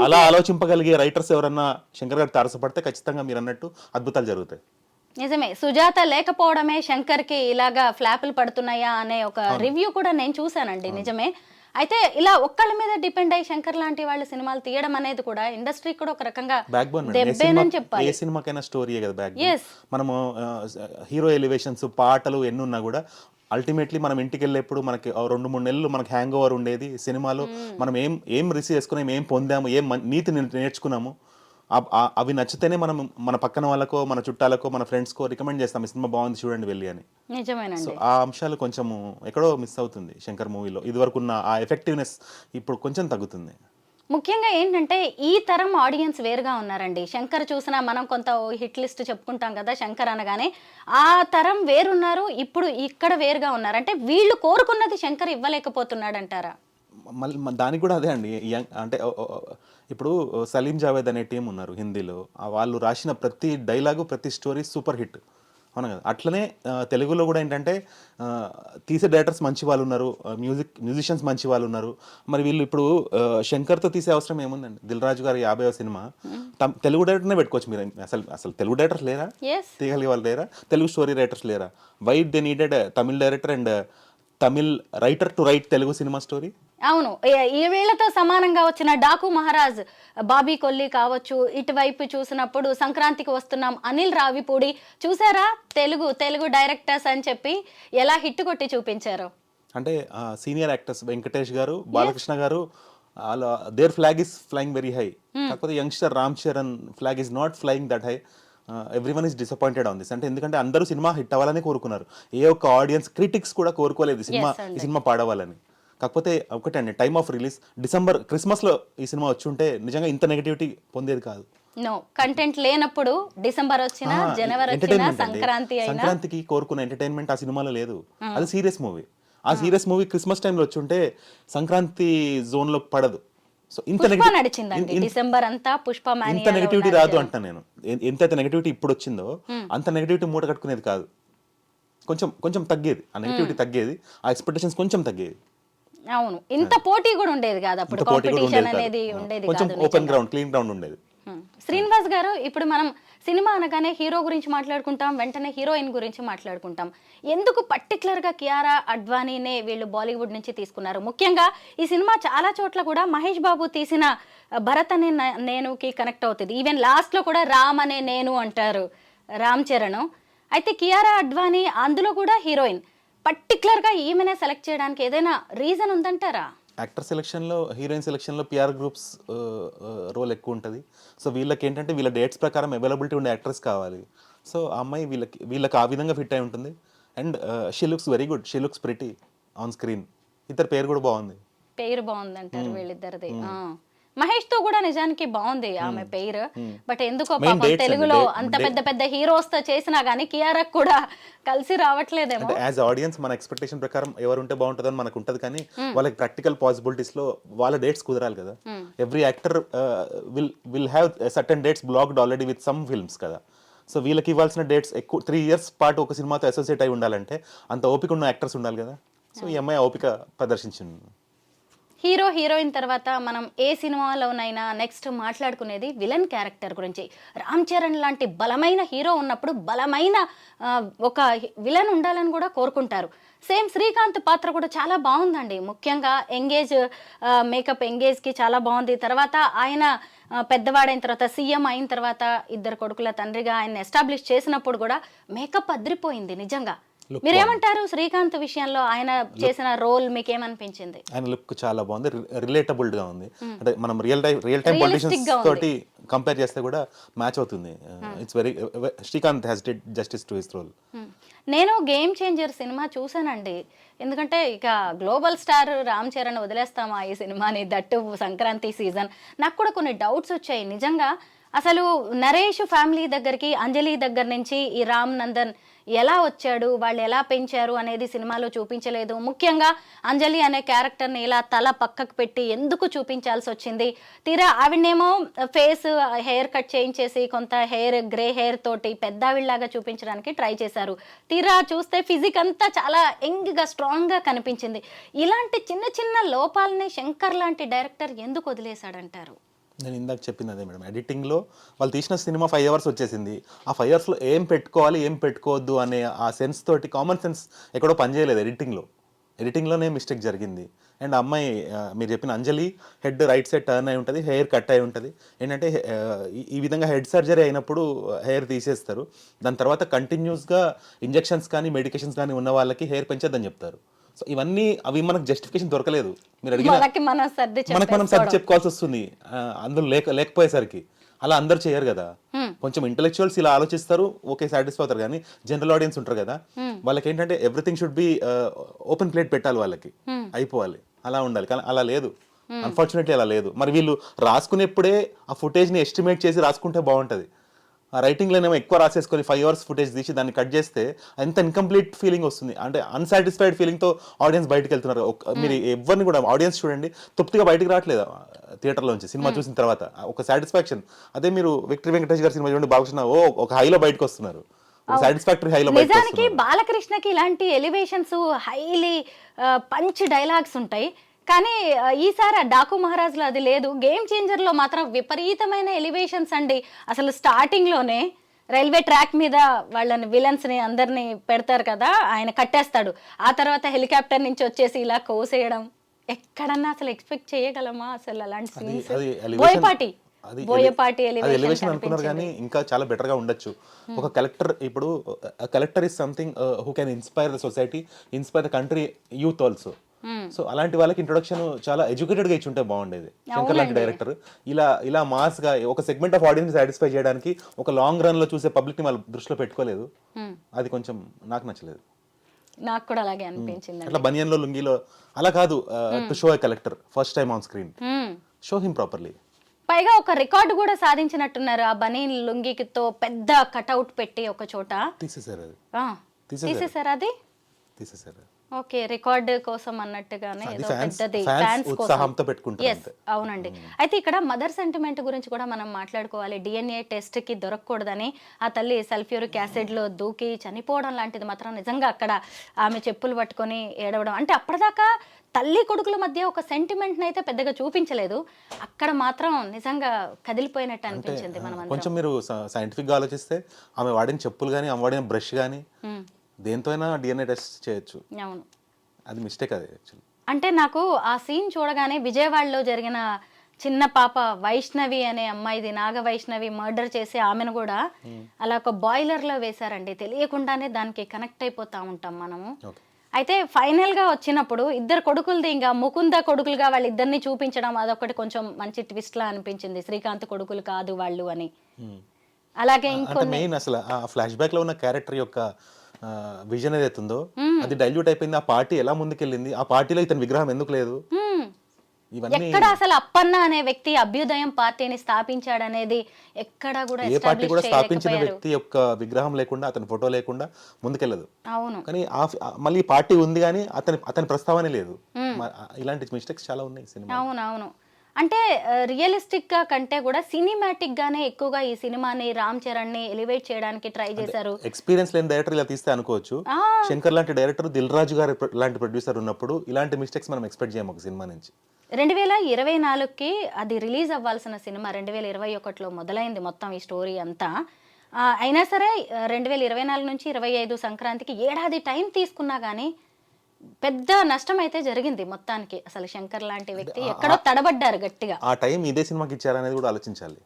అలా ఆలోచింపగలిగే రైటర్స్ ఎవరన్నా శంకర్ గారు తారసపడితే ఖచ్చితంగా మీరు అన్నట్టు అద్భుతాలు జరుగుతాయి. నిజమే, సుజాత లేకపోవడమే శంకర్కి ఇలాగా ఫ్లాపులు పడుతున్నాయా అనే ఒక రివ్యూ కూడా నేను చూశానండి. నిజమే. అయితే ఇలా ఒక్కళ్ళ మీద డిపెండ్ అయ్యి శంకర్ లాంటి వాళ్ళ సినిమాలు తీయడం అనేది కూడా ఇండస్ట్రీ కూడా ఒక రకంగా దెబ్బేనని చెప్పాలి. ఏ సినిమాకైనా స్టోరీయే కదా బ్యాక్ బోన్. మనము హీరో ఎలివేషన్స్ పాటలు ఎన్నున్నా కూడా అల్టిమేట్లీ మనం ఇంటికి వెళ్ళేప్పుడు మనకి 2-3 నెలలు మనకి హ్యాంగ్ ఓవర్ ఉండేది. సినిమాలో మనం ఏం రిసీవ్ చేసుకున్నాము, ఏం పొందాము, ఏం నీతి నేర్చుకున్నాము, అవి నచ్చితేనే మనం మన పక్కన వాళ్ళకో, మన చుట్టాలకో, మన ఫ్రెండ్స్కో రికమెండ్ చేస్తాం ఈ సినిమా బాగుంది చూడండి వెళ్ళి అని. సో ఆ అంశాలు కొంచెము ఎక్కడో మిస్ అవుతుంది శంకర్ మూవీలో. ఇదివరకు ఉన్న ఆ ఎఫెక్టివ్నెస్ ఇప్పుడు కొంచెం తగ్గుతుంది. ముఖ్యంగా ఏంటంటే ఈ తరం ఆడియన్స్ వేరుగా ఉన్నారండి. శంకర్ చూసినా మనం కొంత హిట్ లిస్ట్ చెప్పుకుంటాం కదా శంకర్ అనగానే, ఆ తరం వేరున్నారు, ఇప్పుడు ఇక్కడ వేరుగా ఉన్నారు. అంటే వీళ్ళు కోరుకున్నది శంకర్ ఇవ్వలేకపోతున్నాడు అంటారా? మళ్ళీ దానికి కూడా అదే అండి. అంటే ఇప్పుడు సలీం జావేద్ అనే టీం ఉన్నారు హిందీలో, వాళ్ళు రాసిన ప్రతి డైలాగు ప్రతి స్టోరీ సూపర్ హిట్, అవును కదా. అట్లనే తెలుగులో కూడా ఏంటంటే తీసే డైరెక్టర్స్ మంచి వాళ్ళు ఉన్నారు, మ్యూజిషియన్స్ మంచి వాళ్ళు ఉన్నారు. మరి వీళ్ళు ఇప్పుడు శంకర్తో తీసే అవసరం ఏముందండి? దిల్ రాజు గారి 50వ సినిమా తెలుగు డైరెక్టర్నే పెట్టుకోవచ్చు మీరు. అసలు తెలుగు డైరెక్టర్స్ లేరా? తీయగలిగే వాళ్ళు లేరా? తెలుగు స్టోరీ రైటర్స్ లేరా? Why they needed Tamil director and Tamil writer to write Telugu cinema story? అవును, ఈ వీళ్ళతో సమానంగా వచ్చిన డాకు మహారాజ్, బాబీ కొల్లి కావచ్చు, ఇటువైపు చూసినప్పుడు సంక్రాంతికి వస్తున్నాం అనిల్ రావిపూడి, చూసారా తెలుగు డైరెక్టర్స్ అని చెప్పి ఎలా హిట్ కొట్టి చూపించారు. అంటే senior actors Venkatesh garu, Balakrishna garu, their flag is flying very high. కాకపోతే youngster Ram Charan flag is not flying that high. Everyone is disappointed on this. అంటే ఎందుకంటే అందరూ సినిమా హిట్ అవ్వాలని కోరుకున్నారు. ఏ ఒక్క ఆడియన్స్ క్రిటిక్స్ కూడా కోరుకోలేదు ఈ సినిమా పాడవాలని. కాకపోతే ఒకటే అండి, టైమ్ ఆఫ్ రిలీజ్ డిసెంబర్ క్రిస్మస్లో ఈ సినిమా వచ్చి ఉంటే నిజంగా ఇంత నెగటివిటీ పొందేది కాదు. నో కంటెంట్ లేనప్పుడు డిసెంబర్ వచ్చినా, జనవరి వచ్చినా, సంక్రాంతికి కోరుకున్న ఎంటర్టైన్మెంట్ ఆ సినిమాలో లేదు. అది సీరియస్ మూవీ. ఆ సీరియస్ మూవీ క్రిస్మస్ టైంలో వచ్చి ఉంటే సంక్రాంతి జోన్లో పడదు. సో ఇంత నెగటివిటీ రాదు అంట నేను. ఎంత నెగటివిటీ ఇప్పుడు వచ్చిందో అంత నెగటివిటీ మూట కట్టుకునేది కాదు. కొంచెం తగ్గేది, ఆ నెగటివిటీ తగ్గేది, ఆ ఎక్స్పెక్టేషన్స్ కొంచెం తగ్గేది. అవును, ఇంత పోటీ కూడా ఉండేది కాదు అప్పుడు, కాంపిటీషన్ అనేది ఉండేది కాదు, కొంచెం ఓపెన్ గ్రౌండ్, క్లీన్ గ్రౌండ్ ఉండేది. శ్రీనివాస్ గారు, ఇప్పుడు మనం సినిమా అనగానే హీరో గురించి మాట్లాడుకుంటాం, వెంటనే హీరోయిన్ గురించి మాట్లాడుకుంటాం. ఎందుకు పర్టికులర్గా కియారా అడ్వానీనే వీళ్ళు బాలీవుడ్ నుంచి తీసుకున్నారు? ముఖ్యంగా ఈ సినిమా చాలా చోట్ల కూడా మహేష్ బాబు తీసిన భరత్ అనే నేనుకి కనెక్ట్ అవుతుంది. ఈవెన్ లాస్ట్లో కూడా రామ్ అనే నేను అంటారు రామ్ చరణ్. అయితే కియారా అడ్వానీ అందులో కూడా హీరోయిన్, పర్టికులర్గా ఈమెనే సెలెక్ట్ చేయడానికి ఏదైనా రీజన్ ఉందంటారా? యాక్టర్ సెలెక్షన్లో, హీరోయిన్ సెలెక్షన్లో పిఆర్ గ్రూప్స్ రోల్ ఎక్కువ ఉంటుంది. సో వీళ్ళకి ఏంటంటే వీళ్ళ డేట్స్ ప్రకారం అవైలబిలిటీ ఉండే యాక్టర్స్ కావాలి. సో ఆ అమ్మాయి వీళ్ళకి ఆ విధంగా ఫిట్ అయి ఉంటుంది. And she looks very good, she looks pretty on screen. ఇద్దరు పేరు కూడా బాగుంది. పేరు బాగుంది అంటారు వీళ్ళిద్దరిది. మహేష్ తో కూడా నిజానికి బాగుంది ఆమె పేరు. బట్ ఎందుకో పాపం తెలుగులో అంత పెద్ద పెద్ద హీరోస్ తో చేసినా గానీ కియారాకు కూడా కలిసి రావట్లేదేమో. అంటే యాజ్ ఆడియన్స్ మన ఎక్స్పెక్టేషన్ ప్రకారం ఎవరు ఉంటే బాగుంటుందని మనకు ఉంటుంది, కానీ వాళ్ళకి ప్రాక్టికల్ పాసిబిలిటీస్ లో వాళ్ళ డేట్స్ కుదరాలి కదా. Every actor will have certain dates blocked already with some films కదా. సో వీళ్ళకి ఇవ్వాల్సిన డేట్స్ ఎక్కువ 3 years పాటు ఒక సినిమాతో అసోసియేట్ అయి ఉండాలంటే అంత ఓపిక ఉన్న యాక్టర్స్ ఉండాలి కదా. సో ఈ అమ్మాయి ఓపిక ప్రదర్శించింది. హీరో హీరోయిన్ తర్వాత మనం ఏ సినిమాలోనైనా నెక్స్ట్ మాట్లాడుకునేది విలన్ క్యారెక్టర్ గురించి. రామ్ చరణ్ లాంటి బలమైన హీరో ఉన్నప్పుడు బలమైన ఒక విలన్ ఉండాలని కూడా కోరుకుంటారు. సేమ్ శ్రీకాంత్ పాత్ర కూడా చాలా బాగుందండి. ముఖ్యంగా ఎంగేజ్ మేకప్ ఎంగేజ్కి చాలా బాగుంది. తర్వాత ఆయన పెద్దవాడైన తర్వాత సీఎం అయిన తర్వాత 2 కొడుకుల తండ్రిగా ఆయన ఎస్టాబ్లిష్ చేసినప్పుడు కూడా మేకప్ అదిరిపోయింది నిజంగా. మీరేమంటారు శ్రీకాంత్ విషయంలో ఆయన చేసిన రోల్ మీకేమనిపించింది? ఆయన లుక్ చాలా బాగుంది, రిలేటబుల్ గా ఉంది. అంటే మనం రియల్ టైం పొలిటిషియన్స్ తోటి కంపేర్ చేస్తే కూడా మ్యాచ్ అవుతుంది. It's very Srikanth has did justice to his role. నేను గేమ్ చేంజర్ సినిమా చూసానండి. ఎందుకంటే ఇక గ్లోబల్ స్టార్ రామ్ చరణ్ వదిలేస్తామా ఈ సినిమాని, దట్టు సంక్రాంతి సీజన్. నాకు కూడా కొన్ని డౌట్స్ వచ్చాయి నిజంగా. అసలు నరేష్ ఫ్యామిలీ దగ్గరికి అంజలి దగ్గర నుంచి ఈ రామ్ నందన్ ఎలా వచ్చాడు, వాళ్ళు ఎలా పెంచారు అనేది సినిమాలో చూపించలేదు. ముఖ్యంగా అంజలి అనే క్యారెక్టర్ని ఇలా తల పక్కకు పెట్టి ఎందుకు చూపించాల్సి వచ్చింది? తీరా ఆవిడనేమో ఫేస్ హెయిర్ కట్ చేయించేసి కొంత గ్రే హెయిర్ తోటి పెద్దావిళ్ళలాగా చూపించడానికి ట్రై చేశారు. తీరా చూస్తే ఫిజిక్ అంతా చాలా యంగ్గా స్ట్రాంగ్గా కనిపించింది. ఇలాంటి చిన్న చిన్న లోపాలని శంకర్ లాంటి డైరెక్టర్ ఎందుకు వదిలేశాడంటారు? నేను ఇందాక చెప్పింది అదే మేడం. ఎడిటింగ్లో వాళ్ళు తీసిన సినిమా 5 hours వచ్చేసింది. ఆ 5 hours ఏం పెట్టుకోవాలి ఏం పెట్టుకోవద్దు అనే ఆ సెన్స్ తోటి, కామన్ సెన్స్ ఎక్కడో పనిచేయలేదు ఎడిటింగ్లోనే మిస్టేక్ జరిగింది. అండ్ అమ్మాయి మీరు చెప్పిన అంజలి హెడ్ రైట్ సైడ్ టర్న్ అయి ఉంటుంది, హెయిర్ కట్ అయి ఉంటుంది. ఏంటంటే ఈ విధంగా హెడ్ సర్జరీ అయినప్పుడు హెయిర్ తీసేస్తారు. దాని తర్వాత కంటిన్యూస్గా ఇంజెక్షన్స్ కానీ మెడికేషన్స్ కానీ ఉన్న వాళ్ళకి హెయిర్ పెంచొద్దని చెప్తారు. సో ఇవన్నీ అవి మనకు జస్టిఫికేషన్ దొరకలేదు. మీరు అడిగిన మనకి మనం సర్ది చెప్పుకోవాల్సి వస్తుంది అందులో లేకపోయేసరికి. అలా అందరు చేయరు కదా. కొంచెం ఇంటెలెక్చువల్స్ ఇలా ఆలోచిస్తారు, ఓకే సాటిస్ఫై అవుతారు. కానీ జనరల్ ఆడియన్స్ ఉంటారు కదా, వాళ్ళకి ఏంటంటే everything should be open plate పెట్టాలి, వాళ్ళకి అయిపోవాలి, అలా ఉండాలి. కానీ అలా లేదు, అన్ఫార్చునేట్లీ అలా లేదు. మరి వీళ్ళు రాసుకునేప్పుడే ఆ ఫుటేజ్ని ఎస్టిమేట్ చేసి రాసుకుంటే బాగుంటుంది. ఆ రైటింగ్లోనేమో ఎక్కువ రాసేసుకొని 5 hours ఫుటేజ్ తీసి దాన్ని కట్ చేస్తే ఎంత ఇన్కంప్లీట్ ఫీలింగ్ వస్తుంది. అంటే అన్సాటిస్ఫైడ్ ఫీలింగ్తో ఆడియన్స్ బయటకు వెళ్తున్నారు. మీరు ఎవరిని కూడా ఆడియన్స్ చూడండి, తృప్తిగా బయటకు రావట్లేదు థియేటర్లోంచి సినిమా చూసిన తర్వాత ఒక సాటిస్ఫాక్షన్. అదే మీరు విక్టరీ వెంకటేష్ గారి సినిమా చూడండి, బాలకృష్ణ ఒక హైలో బయటకు వస్తున్నారు, సాటిస్ఫాక్టరీ హైలో. నిజానికి బాలకృష్ణకి ఇలాంటి ఎలివేషన్స్ హైలీ పంచ్ డైలాగ్స్ ఉంటాయి, కానీ ఈసారి డాకు మహారాజ్లో అది లేదు. గేమ్ చేంజర్లో మాత్రం విపరీతమైన ఎలివేషన్స్ అండి. అసలు స్టార్టింగ్లోనే రైల్వే ట్రాక్ మీద వాళ్ళని విలన్స్ని అందరినీ పెడతారు కదా, ఆయన కట్టేస్తాడు. ఆ తర్వాత హెలికాప్టర్ నుంచి వచ్చేసి ఇలా కోసేయడం ఎక్కడన్నా అసలు ఎక్స్పెక్ట్ చేయగలమా అసలు అలాంటి సీన్స్? బోయపాటి ఎలివేషన్ అనుకున్నారు, కానీ ఇంకా చాలా బెటర్ గా ఉండొచ్చు. ఒక కలెక్టర్, ఇప్పుడు collector is something who can inspire the society, inspire the country youth also. So అలాంటి వాళ్ళకి ఇంట్రొడక్షన్ చాలా ఎడ్యుకేటెడ్ గా ఇచ్చుంటే బాగుండేది. శంకర్ లాంటి డైరెక్టర్ ఇలా మాస్ గా ఒక సెగ్మెంట్ ఆఫ్ ఆడియన్స్ సాటిస్ఫై చేయడానికి ఒక లాంగ్ రన్ లో చూసే పబ్లిక్ ని వాళ్ళు దృష్టిలో పెట్టుకోలేదు. అది కొంచెం నాకు నచ్చలేదు. నాకు కూడా అలాగే అనిపించింది. అట్లా బనియన్ లో లుంగిలో అలా కాదు. To show a collector first time on screen, show him properly. పైగా ఒక రికార్డు కూడా సాధించినట్టున్నారు. ఆ బనీన్ లుంగితో పెద్ద కట్అవుట్ పెట్టి ఒక చోట తీసేసారు. అది ఓకే, రికార్డ్ కోసం అన్నట్టుగానే ఏదో పెద్దది ఫ్యాన్స్ ఉత్సాహంతో పెట్టుకుంటారు. అవునండి. అయితే ఇక్కడ మదర్ సెంటిమెంట్ గురించి కూడా మనం మాట్లాడుకోవాలి. DNA టెస్ట్ కి దొరకకూడదని ఆ తల్లి సల్ఫ్యూరిక్ యాసిడ్ లో దూకి చనిపోవడం లాంటిది మాత్రం నిజంగా అక్కడ ఆమె చెప్పులు పట్టుకొని ఏడవడం, అంటే అప్పటిదాకా తల్లి కొడుకుల మధ్య ఒక సెంటిమెంట్ అయితే పెద్దగా చూపించలేదు, అక్కడ మాత్రం నిజంగా కదిలిపోయినట్టు అనిపించింది. మనం కొంచెం మీరు సైంటిఫిక్ గా ఆలోచిస్తే ఆమె వాడిన చెప్పులు కానీ ఆమె వాడిన బ్రష్ కానీ దేంతో అయినా DNA టెస్ట్ చేయొచ్చు. అవును, అది మిస్టేక్. అది యాక్చువల్లీ అంటే నాకు ఆ సీన్ చూడగానే విజయవాడలో జరిగిన చిన్న పాప వైష్ణవి అనే అమ్మాయిది, నాగ వైష్ణవి మర్డర్ చేసి ఆమెను కూడా అలా ఒక బాయిలర్ లో వేశారండి. తెలియకుండానే దానికి కనెక్ట్ అయిపోతా ఉంటాం మనము. అయితే ఫైనల్ గా వచ్చినప్పుడు 2 కొడుకులది ఇంకా ముకుంద కొడుకులుగా వాళ్ళిద్దరిని చూపించడం అదొకటి కొంచెం మంచి ట్విస్ట్ లా అనిపించింది. శ్రీకాంత్ కొడుకులు కాదు వాళ్ళు అని. అలాగే ఇంకొన్ని మెయిన్ అసలు ఆ ఫ్లాష్ బ్యాక్ లో ఉన్న క్యారెక్టర్ యొక్క విజన్ ఏదైతే ఉందో అది డైల్యూట్ అయిపోయింది. ఆ పార్టీ ఎలా ముందుకెళ్ళింది, ఆ పార్టీలో ఇతని విగ్రహం ఎందుకు లేదు, ఇవన్నీ ఎక్కడ అసలు అప్పన్న అనే వ్యక్తి అభ్యుదయం పార్టీని స్థాపించాడనేది ఎక్కడ కూడా ఏ పార్టీ కూడా establish స్థాపించిన చేయలేకపోయారు. వ్యక్తి యొక్క విగ్రహం లేకుండా, అతని ఫోటో లేకుండా ముందుకెళ్ళదు. అవును. కానీ మళ్ళీ పార్టీ ఉంది కానీ అతని ప్రస్తావనే లేదు. ఇలాంటి మిస్టేక్స్ చాలా ఉన్నాయి సినిమా. అవునవును. అంటే రియలిస్టిక్ గా కంటే కూడా సినిమాటిక్ గానే ఎక్కువగా ఈ సినిమాని రామ్ చరణ్ ని ఎలివేట్ చేయడానికి ట్రై చేశారు. ఎక్స్పీరియన్స్ లేని డైరెక్టర్ ఇలా తీస్తే అనుకోవచ్చు. శంకర్ లాంటి డైరెక్టర్, దిల్ రాజు గారు లాంటి ప్రొడ్యూసర్ ఉన్నప్పుడు ఇలాంటి మిస్టేక్స్ మనం ఎక్స్పెక్ట్ చేయము ఒక సినిమా నుంచి. 2024కి అది రిలీజ్ అవ్వాల్సిన సినిమా 2021లో మొదలైంది మొత్తం ఈ స్టోరీ అంతా. అయినా సరే 2024 నుంచి 25 సంక్రాంతికి ఏడాది టైం తీసుకున్నా కానీ పెద్ద నష్టం అయితే జరిగింది మొత్తానికి. అసలు శంకర్ లాంటి వ్యక్తి ఎక్కడో తడబడ్డారు గట్టిగా. ఆ టైం ఇదే సినిమాకి ఇచ్చారనేది కూడా ఆలోచించాలి.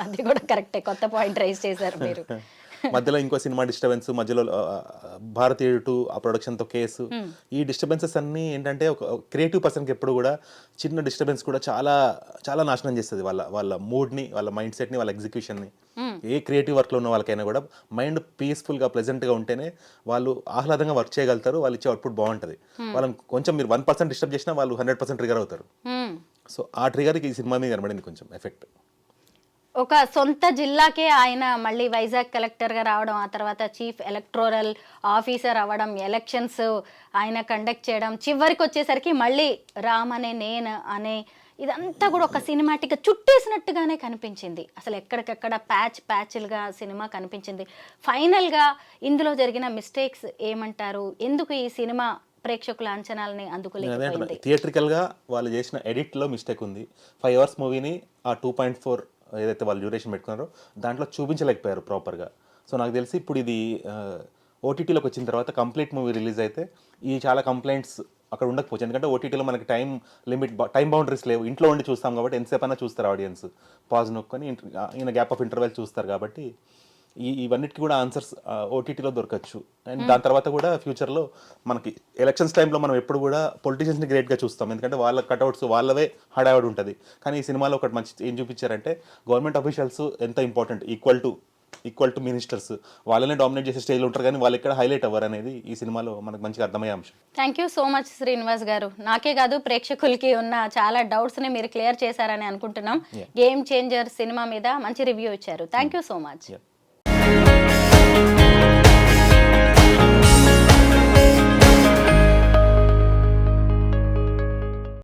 అది కూడా కరెక్టే, కొత్త పాయింట్ రైజ్ చేశారు మీరు. మధ్యలో ఇంకో సినిమా డిస్టర్బెన్స్, మధ్యలో భారతీయుడు 2 ఆ ప్రొడక్షన్తో కేసు, ఈ డిస్టర్బెన్సెస్ అన్నీ ఏంటంటే ఒక క్రియేటివ్ పర్సన్కి ఎప్పుడు కూడా చిన్న డిస్టర్బెన్స్ కూడా చాలా చాలా నాశనం చేస్తుంది వాళ్ళ మూడ్ని, వాళ్ళ మైండ్ సెట్ని, వాళ్ళ ఎగ్జిక్యూషన్ని. ఏ క్రియేటివ్ వర్క్లో ఉన్న వాళ్ళకైనా కూడా మైండ్ పీస్ఫుల్గా ప్లెజెంట్గా ఉంటేనే వాళ్ళు ఆహ్లాదంగా వర్క్ చేయగలుగుతారు, వాళ్ళు ఇచ్చే అవుట్పుట్ బాగుంటుంది. వాళ్ళని కొంచెం మీరు 1% డిస్టర్బ్ చేసినా వాళ్ళు 100% ట్రిగర్ అవుతారు. సో ఆ ట్రిగర్కి ఈ సినిమా మీద కనబడింది కొంచెం ఎఫెక్ట్. ఒక సొంత జిల్లాకే ఆయన మళ్ళీ వైజాగ్ కలెక్టర్గా రావడం, ఆ తర్వాత చీఫ్ ఎలక్టోరల్ ఆఫీసర్ అవ్వడం, ఎలక్షన్స్ ఆయన కండక్ట్ చేయడం, చివరికి వచ్చేసరికి మళ్ళీ రామ్ అనే నేను అనే ఇదంతా కూడా ఒక సినిమాటిక్గా చుట్టేసినట్టుగానే కనిపించింది. అసలు ఎక్కడికెక్కడ ప్యాచ్లుగా సినిమా కనిపించింది. ఫైనల్గా ఇందులో జరిగిన మిస్టేక్స్ ఏమంటారు? ఎందుకు ఈ సినిమా ప్రేక్షకుల అంచనాలని అందుకోలేకపోయింది? థియేట్రికల్గా వాళ్ళు చేసిన ఎడిట్లో మిస్టేక్ ఉంది. 5 hours మూవీని ఆ 2.4 ఏదైతే వాళ్ళు డ్యూరేషన్ పెట్టుకున్నారో దాంట్లో చూపించలేకపోయారు ప్రాపర్గా. సో నాకు తెలిసి ఇప్పుడు ఇది ఓటీటీలోకి వచ్చిన తర్వాత కంప్లీట్ మూవీ రిలీజ్ అయితే ఈ చాలా కంప్లైంట్స్ అక్కడ ఉండకపోవచ్చు. ఎందుకంటే ఓటీటీలో మనకి టైం బౌండరీస్ లేవు. ఇంట్లో ఉండి చూస్తాం కాబట్టి ఎంతసేపు అయినా చూస్తారు ఆడియన్స్, పాజ్ నొక్కొని ఈయన గ్యాప్ ఆఫ్ ఇంటర్వెల్ చూస్తారు. కాబట్టి ఇవన్నిటికీ కూడా ఆన్సర్స్ ఓటీటీలో దొరకచ్చు. అండ్ దాని తర్వాత కూడా ఫ్యూచర్లో మనకి ఎలక్షన్స్ టైంలో మనం ఎప్పుడు కూడా పొలిటీషియన్స్ని గ్రేట్గా చూస్తాం, ఎందుకంటే వాళ్ళ కట్అవుట్స్ వాళ్ళవే హడావిడి ఉంటుంది. కానీ ఈ సినిమాలో ఒకటి మంచి ఏం చూపించారంటే గవర్నమెంట్ అఫీషియల్స్ ఎంత ఇంపార్టెంట్, ఈక్వల్ టు మినిస్టర్స్, వాళ్ళనే డామినేట్ చేసే స్టేజ్లో ఉంటారు కానీ వాళ్ళు ఎక్కడ హైలైట్ అవ్వరు అనేది ఈ సినిమాలో మనకు మంచిగా అర్థమయ్యే అంశం. Thank you so much Srinivas గారు. నాకే కాదు ప్రేక్షకులకి ఉన్న చాలా డౌట్స్ని మీరు క్లియర్ చేశారని అనుకుంటున్నాం. గేమ్ చేంజర్ సినిమా మీద మంచి రివ్యూ ఇచ్చారు. Thank you so much.